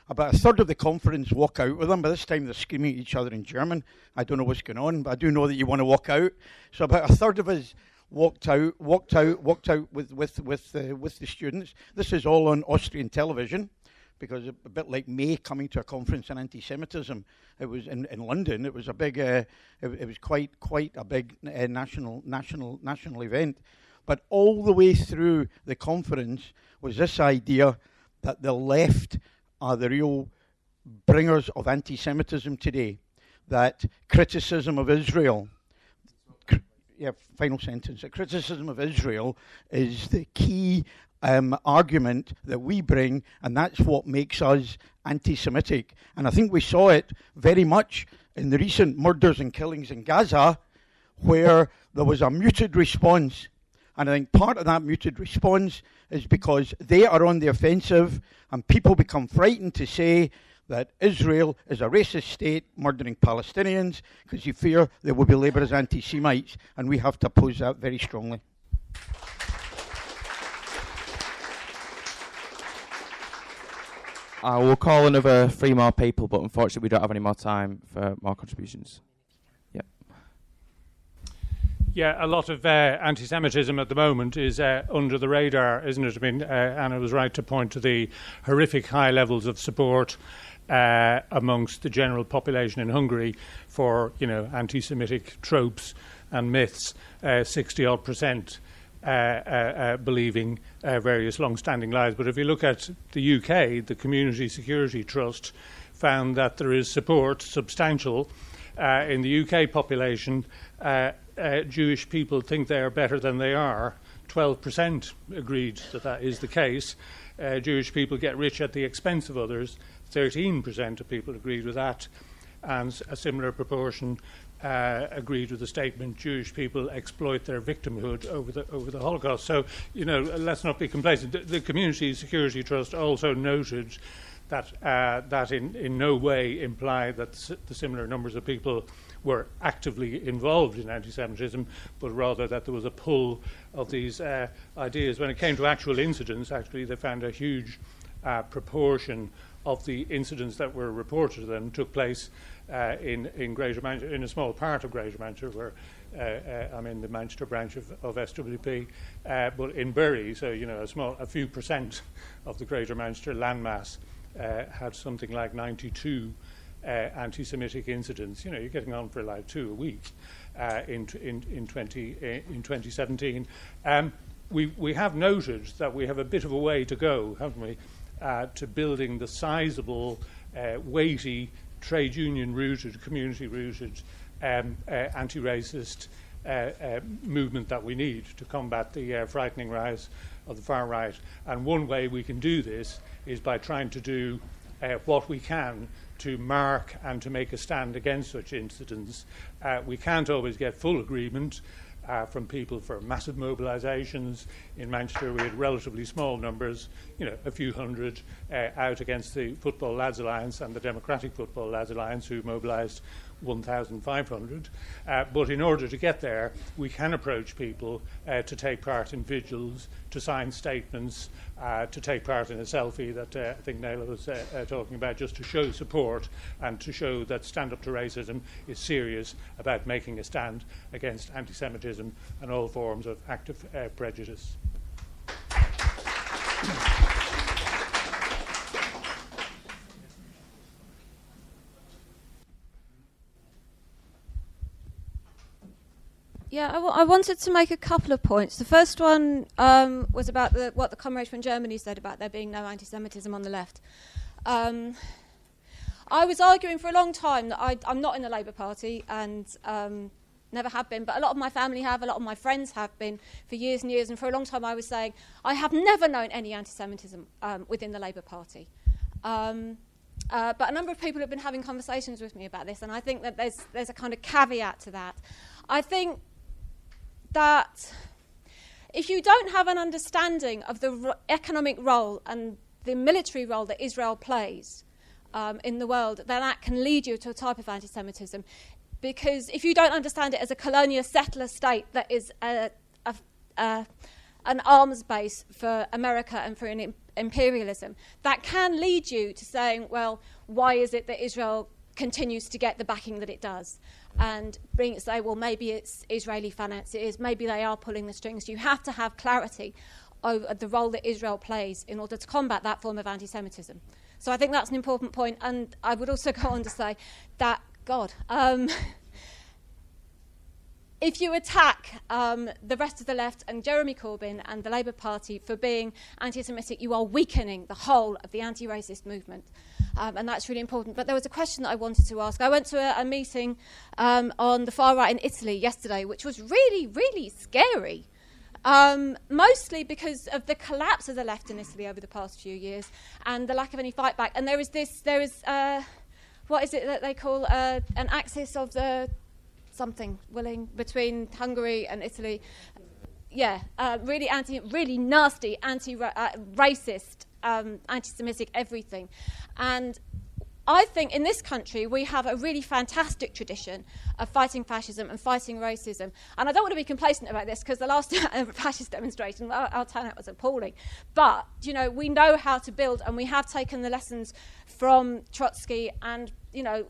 About a third of the conference walk out with them. By this time they're screaming at each other in German. I don't know what's going on, but I do know that you want to walk out. So about a third of us walked out with the students. This is all on Austrian television, because a bit like May coming to a conference on anti-Semitism, it was in London. It was a big, it was quite a big national event. But all the way through the conference was this idea that the left are the real bringers of anti-Semitism today. That criticism of Israel, final sentence. The criticism of Israel is the key argument that we bring, and that's what makes us anti-Semitic. And I think we saw it very much in the recent murders and killings in Gaza, where there was a muted response. And I think part of that muted response is because they are on the offensive, and people become frightened to say that Israel is a racist state murdering Palestinians, because you fear they will be labelled as anti-Semites, and we have to oppose that very strongly. I will call another 3 more people, but unfortunately we don't have any more time for more contributions. Yep. Yeah, a lot of anti-Semitism at the moment is under the radar, isn't it? I mean, Anna was right to point to the horrific high levels of support amongst the general population in Hungary for, anti-Semitic tropes and myths, 60-odd%. Believing various long-standing lies. But if you look at the UK, the Community Security Trust found that there is support, substantial, in the UK population. Jewish people think they are better than they are. 12% agreed that is the case. Jewish people get rich at the expense of others. 13% of people agreed with that. And a similar proportion agreed with the statement, Jewish people exploit their victimhood over the Holocaust. So, you know, let's not be complacent. The Community Security Trust also noted that in no way implied that the similar numbers of people were actively involved in anti-Semitism, but rather that there was a pull of these ideas. When it came to actual incidents, actually they found a huge proportion of the incidents that were reported to them took place in Greater Manchester, in a small part of Greater Manchester, where I'm in the Manchester branch of SWP, but in Bury, so you know, a few percent of the Greater Manchester landmass had something like 92 anti-Semitic incidents. You know, you're getting on for like 2 a week in 2017. We have noted that we have a bit of a way to go, haven't we, to building the sizable, weighty, trade union-rooted, community-rooted, anti-racist movement that we need to combat the frightening rise of the far right. And one way we can do this is by trying to do what we can to mark and to make a stand against such incidents. We can't always get full agreement from people for massive mobilisations. In Manchester we had relatively small numbers, you know, a few hundred out against the Football Lads Alliance and the Democratic Football Lads Alliance, who mobilised 1,500. But in order to get there, we can approach people to take part in vigils, to sign statements, to take part in a selfie that I think Naila was talking about, just to show support and to show that Stand Up to Racism is serious about making a stand against anti-Semitism and all forms of active prejudice. Yeah, I wanted to make a couple of points. The first one was about what the comrades from Germany said about there being no anti-Semitism on the left. I was arguing for a long time that I'm not in the Labour Party and never have been, but a lot of my family have, a lot of my friends have been for years and years, and for a long time I was saying I have never known any anti-Semitism within the Labour Party. But a number of people have been having conversations with me about this, and I think that there's a kind of caveat to that. I think that if you don't have an understanding of the economic role and the military role that Israel plays in the world, then that can lead you to a type of anti-Semitism. Because if you don't understand it as a colonial settler state that is an arms base for America and for an imperialism, that can lead you to saying, well, why is it that Israel continues to get the backing that it does? And say, well, maybe it's Israeli financiers, maybe they are pulling the strings. You have to have clarity over the role that Israel plays in order to combat that form of anti-Semitism. So I think that's an important point. And I would also go on to say that, if you attack the rest of the left and Jeremy Corbyn and the Labour Party for being anti-Semitic, you are weakening the whole of the anti-racist movement. And that's really important. But there was a question that I wanted to ask. I went to a meeting on the far right in Italy yesterday, which was really, really scary, mostly because of the collapse of the left in Italy over the past few years and the lack of any fight back. And there is what is it that they call an axis of the something willing between Hungary and Italy. Yeah, really nasty, racist, anti-Semitic everything. And I think in this country we have a really fantastic tradition of fighting fascism and fighting racism. And I don't want to be complacent about this because the last fascist demonstration, our turnout was appalling. But, you know, we know how to build, and we have taken the lessons from Trotsky and, you know,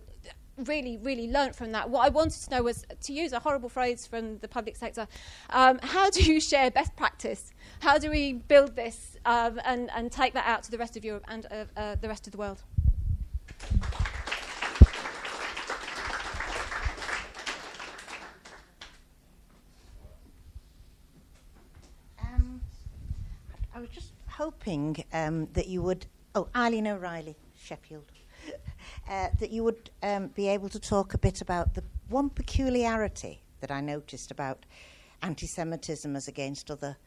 really, really learnt from that. What I wanted to know was, to use a horrible phrase from the public sector, how do you share best practice? How do we build this and take that out to the rest of Europe and the rest of the world? I was just hoping that you would... Oh, Eileen O'Reilly, Sheffield. That you would be able to talk a bit about the one peculiarity that I noticed about anti-Semitism as against other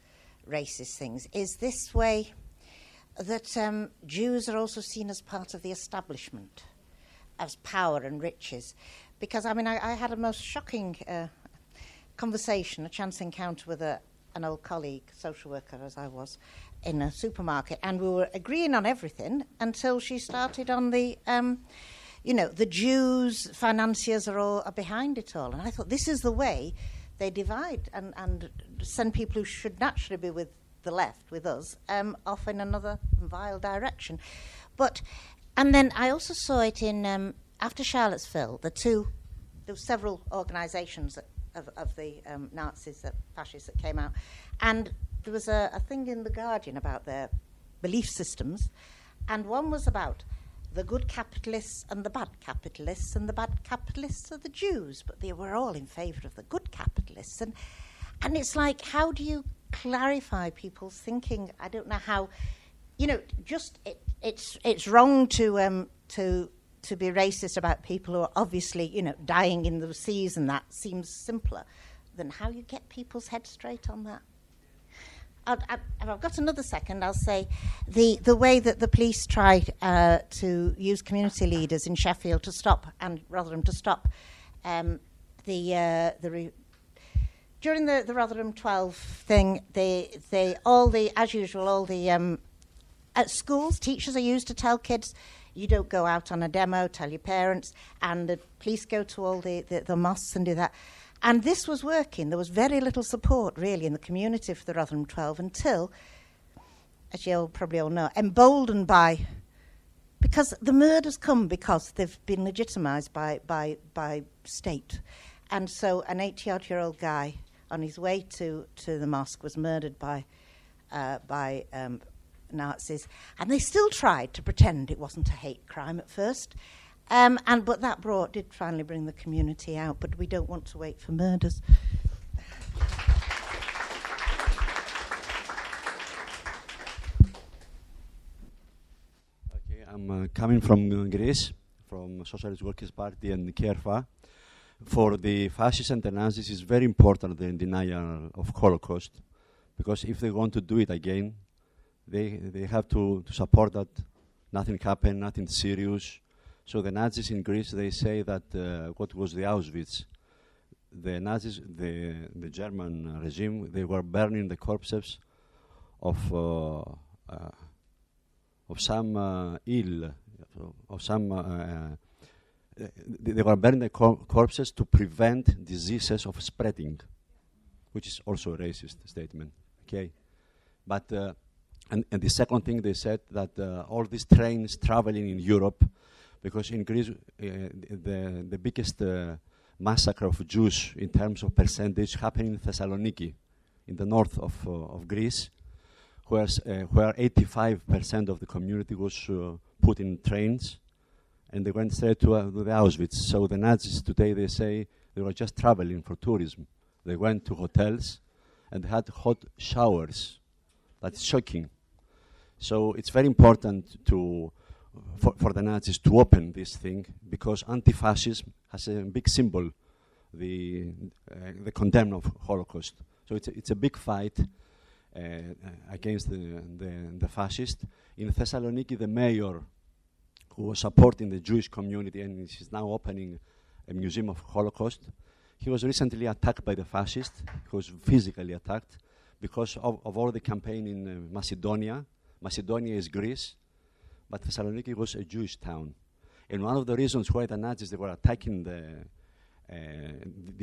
racist things is this way that Jews are also seen as part of the establishment, as power and riches, because I mean I had a most shocking conversation, a chance encounter with an old colleague, social worker as I was, in a supermarket, and we were agreeing on everything until she started on the, the Jews, financiers are behind it all. And I thought, this is the way they divide and send people who should naturally be with the left, with us, off in another vile direction. And then I also saw it in, after Charlottesville, there were several organisations of the Nazis, the fascists that came out, and there was a thing in The Guardian about their belief systems, and one was about the good capitalists and the bad capitalists, and the bad capitalists are the Jews, but they were all in favour of the good capitalists. And it's like, how do you clarify people's thinking? I don't know how, it's wrong to be racist about people who are obviously, dying in the seas, and that seems simpler than how you get people's heads straight on that. If I've got another second, I'll say the way that the police tried to use community leaders in Sheffield to stop, and Rotherham to stop, during the Rotherham 12 thing, as usual, at schools, teachers are used to tell kids, you don't go out on a demo, tell your parents, and the police go to all the mosques and do that. And this was working. There was very little support, really, in the community for the Rotherham 12 until, as you probably all know, emboldened because the murders come because they've been legitimised by state. And so an 80-odd-year-old guy on his way to the mosque was murdered by Nazis, and they still tried to pretend it wasn't a hate crime at first. But that did finally bring the community out, but we don't want to wait for murders. Okay, I'm coming from Greece, from Socialist Workers Party and KERFA. For the fascists and the Nazis, it's very important the denial of Holocaust, because if they want to do it again, they have to support that nothing happened, nothing serious. So the Nazis in Greece, they say that what was the Auschwitz? The Nazis, the German regime, they were burning the corpses of some they were burning the corpses to prevent diseases of spreading, which is also a racist statement. Okay, but and the second thing they said that all these trains traveling in Europe. Because in Greece, the biggest massacre of Jews in terms of percentage happened in Thessaloniki, in the north of Greece, where 85% of the community was put in trains, and they went straight to the Auschwitz. So the Nazis today, they say they were just traveling for tourism. They went to hotels and had hot showers. That's shocking. So it's very important for the Nazis to open this thing, because anti-fascism has a big symbol, the condemn of Holocaust. So it's a big fight against the fascists. In Thessaloniki, the mayor, who was supporting the Jewish community and is now opening a museum of Holocaust, he was recently attacked by the fascists. He was physically attacked because of all the campaign in Macedonia. Macedonia is Greece, but Thessaloniki was a Jewish town. And one of the reasons why the Nazis they were attacking the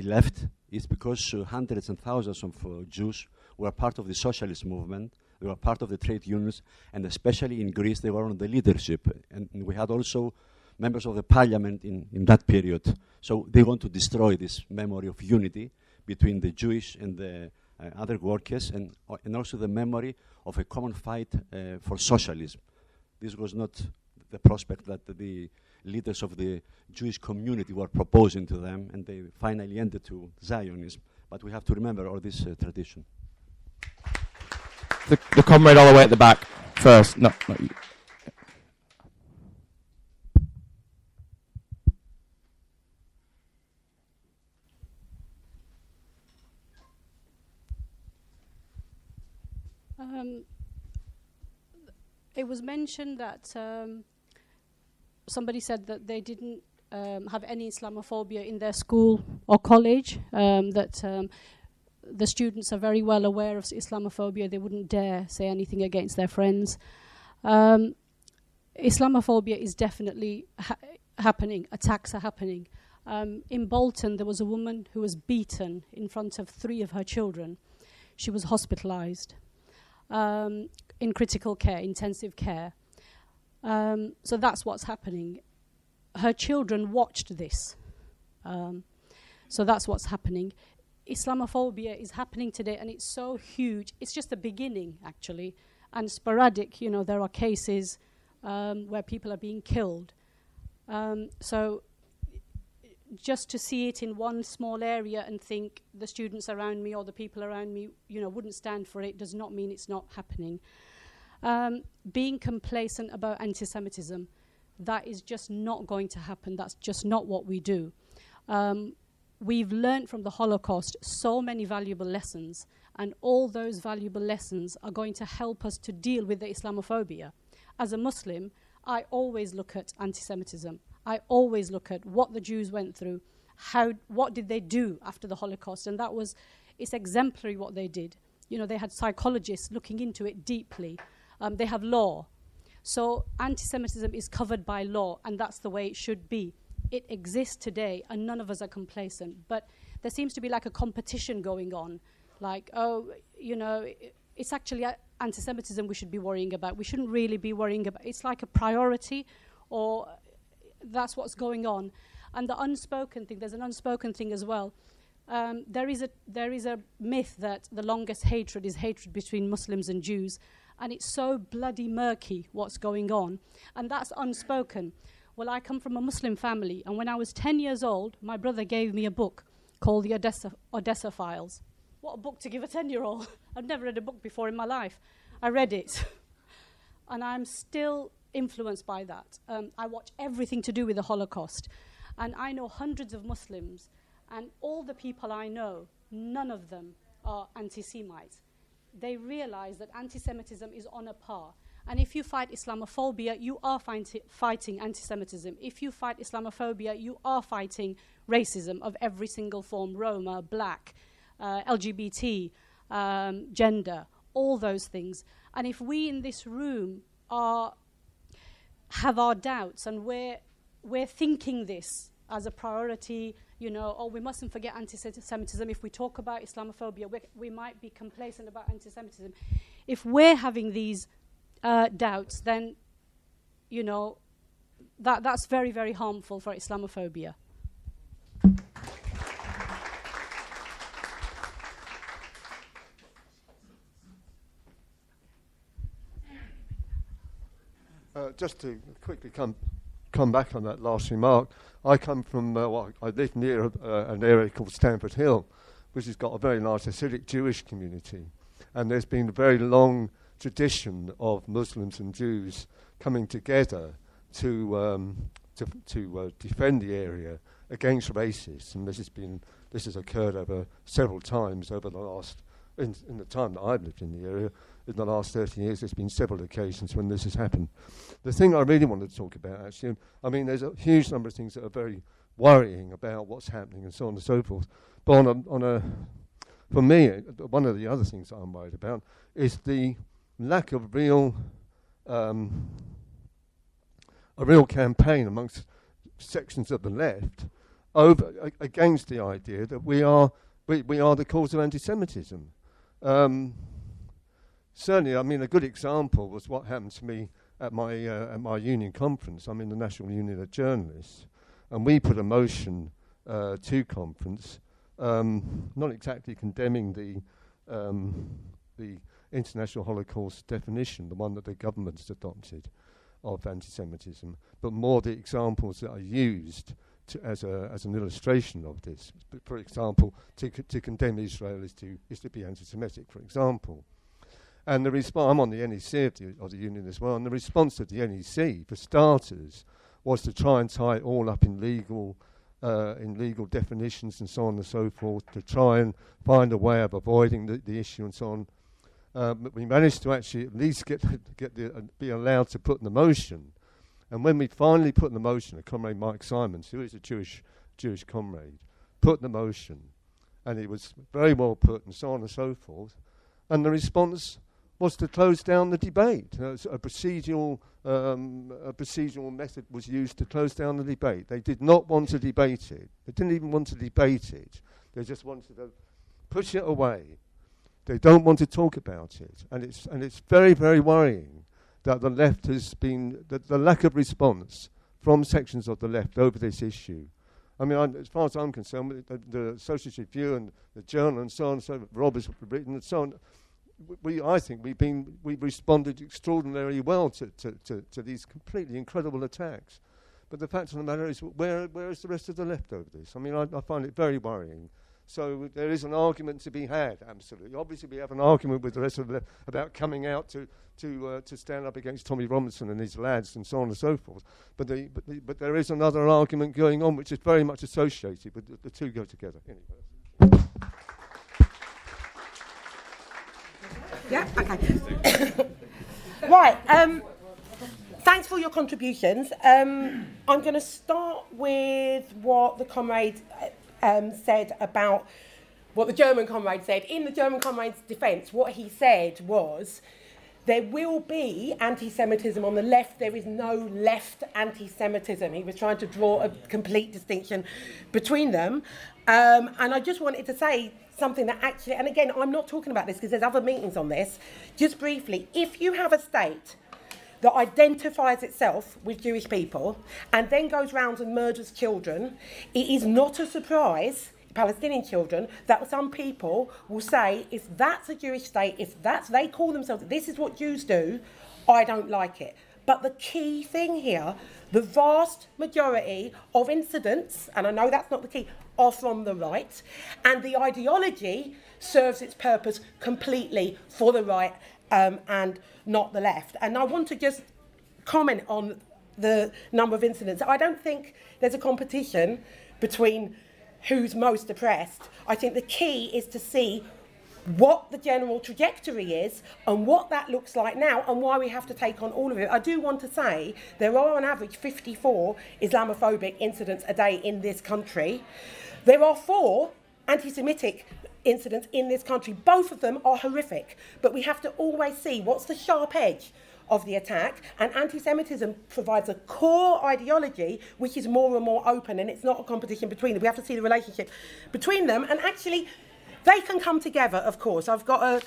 left is because hundreds and thousands of Jews were part of the socialist movement, they were part of the trade unions, and especially in Greece they were on the leadership. And we had also members of the parliament in that period. So they want to destroy this memory of unity between the Jewish and the other workers, and also the memory of a common fight for socialism. This was not the prospect that the leaders of the Jewish community were proposing to them, and they finally ended to Zionism. But we have to remember all this tradition. The comrade all the way at the back first. No, not you. It was mentioned that somebody said that they didn't have any Islamophobia in their school or college, the students are very well aware of Islamophobia. They wouldn't dare say anything against their friends. Islamophobia is definitely happening. Attacks are happening. In Bolton, there was a woman who was beaten in front of 3 of her children. She was hospitalized in critical care, intensive care. So that's what's happening. Her children watched this. So that's what's happening. Islamophobia is happening today, and it's so huge. It's just the beginning, actually, and sporadic. You know, there are cases where people are being killed. So just to see it in one small area and think the students around me or the people around me, you know, wouldn't stand for it does not mean it's not happening. Being complacent about anti-Semitism, that is just not going to happen. That's just not what we do. We've learned from the Holocaust so many valuable lessons, and all those valuable lessons are going to help us to deal with the Islamophobia. As a Muslim, I always look at anti-Semitism. I always look at what the Jews went through, what did they do after the Holocaust, and it's exemplary what they did. You know, they had psychologists looking into it deeply. They have law. So anti-Semitism is covered by law, and that's the way it should be. It exists today, and none of us are complacent. But there seems to be like a competition going on. Like, oh, you know, it's actually anti-Semitism we should be worrying about. We shouldn't really be worrying about. It's like a priority, or that's what's going on. And the unspoken thing, there's an unspoken thing as well. There is a myth that the longest hatred is hatred between Muslims and Jews, and it's so bloody murky what's going on, and that's unspoken. Well, I come from a Muslim family, and when I was 10 years old, my brother gave me a book called The Odessa Files. What a book to give a 10-year-old. I've never read a book before in my life. I read it, and I'm still influenced by that. I watch everything to do with the Holocaust, and I know hundreds of Muslims, and all the people I know, none of them are anti-Semites. They realize that anti-Semitism is on a par. And if you fight Islamophobia, you are fighting anti-Semitism. If you fight Islamophobia, you are fighting racism of every single form, Roma, black, LGBT, gender, all those things. And if we in this room have our doubts, and we're thinking this as a priority, you know, oh, we mustn't forget anti-Semitism. If we talk about Islamophobia, we might be complacent about anti-Semitism. If we're having these doubts, then, you know, that's very, very harmful for Islamophobia. Just to quickly come back on that last remark, I come from, I live near an area called Stamford Hill, which has got a very large Hasidic Jewish community. And there's been a very long tradition of Muslims and Jews coming together to defend the area against racists. And this has occurred over several times over the last, in the time that I've lived in the area, in the last 30 years, there's been several occasions when this has happened. The thing I really want to talk about, actually, I mean, there's a huge number of things that are very worrying about what's happening and so on and so forth. But for me, one of the other things that I'm worried about is the lack of a real campaign amongst sections of the left against the idea that we are the cause of anti-Semitism. Certainly, I mean, a good example was what happened to me at my union conference. I'm in the National Union of Journalists, and we put a motion to conference, not exactly condemning the International Holocaust definition, the one that the government's adopted of anti-Semitism, but more the examples that are used as an illustration of this. For example, to condemn Israel is to be anti-Semitic, for example. And the response, I'm on the NEC of the union as well, and the response of the NEC, for starters, was to try and tie it all up in legal definitions and so on and so forth, to try and find a way of avoiding the issue and so on. But we managed to actually at least be allowed to put in the motion And when we finally put the motion, a comrade Mike Simons, who is a Jewish comrade, put the motion, and it was very well put, and so on and so forth, and the response was to close down the debate. A procedural method was used to close down the debate. They did not want to debate it. They didn't even want to debate it. They just wanted to push it away. They don't want to talk about it. And it's very, very worrying that the left has been, the lack of response from sections of the left over this issue. I mean, as far as I'm concerned, the Socialist Review and the Journal and so on, so Rob has written and so on, I think we've responded extraordinarily well to these completely incredible attacks. But the fact of the matter is, where is the rest of the left over this? I mean, I find it very worrying. So there is an argument to be had, absolutely. Obviously, we have an argument with the rest of the left about coming out to stand up against Tommy Robinson and his lads and so on and so forth. But there is another argument going on which is very much associated with the two go together. Anyway. Yeah, okay. Right, thanks for your contributions. I'm going to start with what the comrade said about what the German comrade said. In the German comrade's defence, what he said was, there will be anti-Semitism on the left, there is no left anti-Semitism. He was trying to draw a complete distinction between them. And I just wanted to say something that actually, and again, I'm not talking about this because there's other meetings on this, just briefly, if you have a state that identifies itself with Jewish people and then goes round and murders children, it is not a surprise, Palestinian children, that some people will say, if that's a Jewish state, if they call themselves, this is what Jews do, I don't like it. But the key thing here, the vast majority of incidents, and I know that's not the key, are from the right, and the ideology serves its purpose completely for the right and not the left. And I want to just comment on the number of incidents. I don't think there's a competition between who's most oppressed. I think the key is to see what the general trajectory is and what that looks like now and why we have to take on all of it. I do want to say there are on average 54 Islamophobic incidents a day in this country. There are 4 anti-Semitic incidents in this country. Both of them are horrific, but we have to always see what's the sharp edge of the attack, and anti-Semitism provides a core ideology which is more and more open, and it's not a competition between them. We have to see the relationship between them, and actually they can come together, of course. I've got a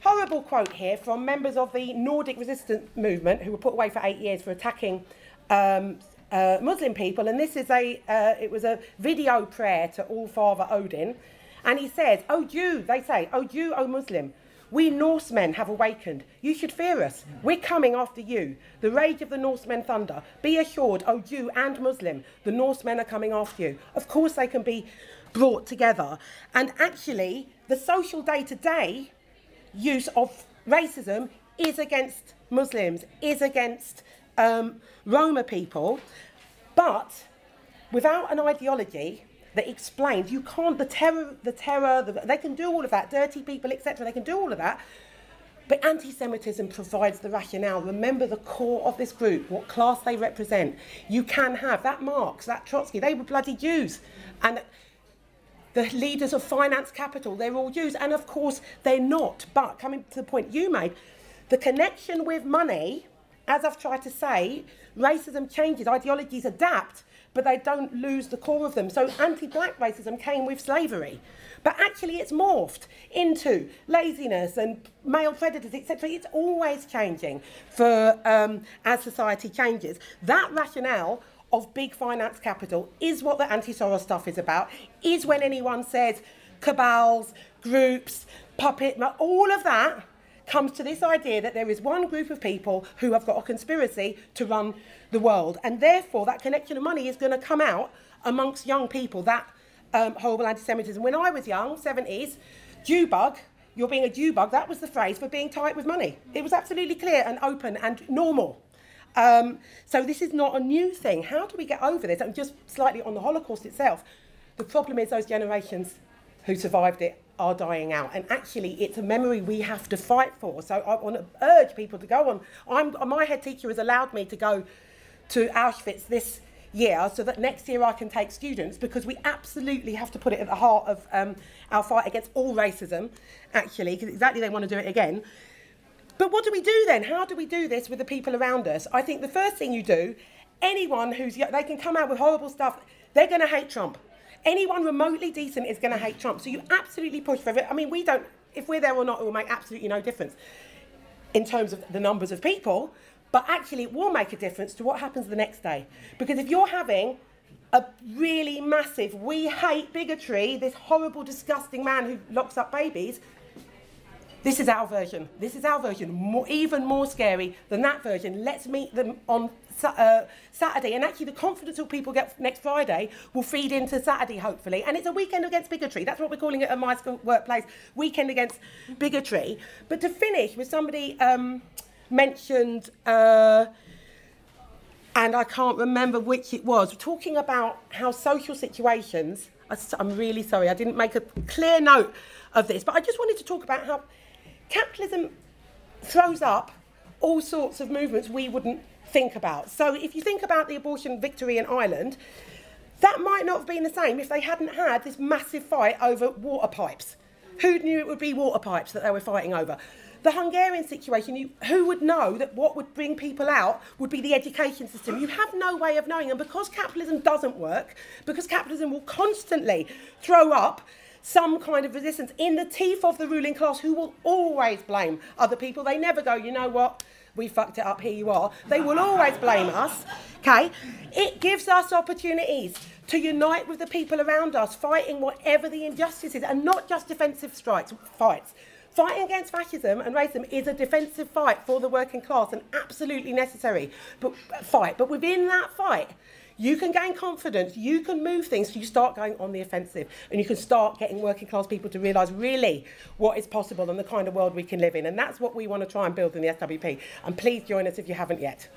horrible quote here from members of the Nordic resistance movement who were put away for 8 years for attacking Muslim people, and this is it was a video prayer to All-Father Odin, and he says, "O Jew," they say, "O Jew, O Muslim, we Norsemen have awakened. You should fear us. We're coming after you. The rage of the Norsemen thunder. Be assured, O Jew and Muslim, the Norsemen are coming after you." Of course they can be brought together. And actually, the social day-to-day use of racism is against Muslims, is against Roma people. But without an ideology that explains, you can't, the terror, they can do all of that, dirty people, etc., they can do all of that, but anti-Semitism provides the rationale. Remember the core of this group, what class they represent. You can have that Marx, that Trotsky, they were bloody Jews, and the leaders of finance capital, they're all Jews, and of course they're not. But coming to the point you made, the connection with money, as I've tried to say, racism changes, ideologies adapt, but they don't lose the core of them. So anti-black racism came with slavery, but actually it's morphed into laziness and male predators, etc. It's always changing for as society changes. That rationale of big finance capital is what the anti-Soros stuff is about, is when anyone says cabals, groups, puppet, all of that comes to this idea that there is one group of people who have got a conspiracy to run the world. And therefore, that connection of money is going to come out amongst young people, that horrible anti-Semitism. When I was young, 70s, Jew bug, you're being a Jew bug, that was the phrase for being tight with money. It was absolutely clear and open and normal. So this is not a new thing. How do we get over this? And just slightly on the Holocaust itself, the problem is those generations who survived it are dying out, and actually it's a memory we have to fight for. So I want to urge people to go on. My head teacher has allowed me to go to Auschwitz this year so that next year I can take students, because we absolutely have to put it at the heart of our fight against all racism, actually, because exactly they want to do it again. But what do we do then? How do we do this with the people around us? I think the first thing you do, anyone who's, they can come out with horrible stuff, they're going to hate Trump. Anyone remotely decent is going to hate Trump. So you absolutely push for it. I mean, we don't, if we're there or not, it will make absolutely no difference in terms of the numbers of people, but actually it will make a difference to what happens the next day. Because if you're having a really massive, we hate bigotry, this horrible, disgusting man who locks up babies, this is our version. This is our version, even more scary than that version. Let's meet them on Saturday. And actually the confidence that people get next Friday will feed into Saturday, hopefully. And it's a weekend against bigotry. That's what we're calling it at my school workplace, weekend against bigotry. But to finish with somebody mentioned, and I can't remember which it was, talking about how social situations, I'm really sorry, I didn't make a clear note of this, but I just wanted to talk about how capitalism throws up all sorts of movements we wouldn't think about. So if you think about the abortion victory in Ireland, that might not have been the same if they hadn't had this massive fight over water pipes. Who knew it would be water pipes that they were fighting over? The Hungarian situation, who would know that what would bring people out would be the education system? You have no way of knowing. And because capitalism doesn't work, because capitalism will constantly throw up some kind of resistance in the teeth of the ruling class, who will always blame other people. They never go, you know what, we fucked it up, here you are. They will always blame us, okay? It gives us opportunities to unite with the people around us, fighting whatever the injustice is, and not just defensive fights. Fighting against fascism and racism is a defensive fight for the working class, and absolutely necessary fight. But within that fight, you can gain confidence, you can move things, so you start going on the offensive, and you can start getting working class people to realise really what is possible and the kind of world we can live in. And that's what we want to try and build in the SWP. And please join us if you haven't yet.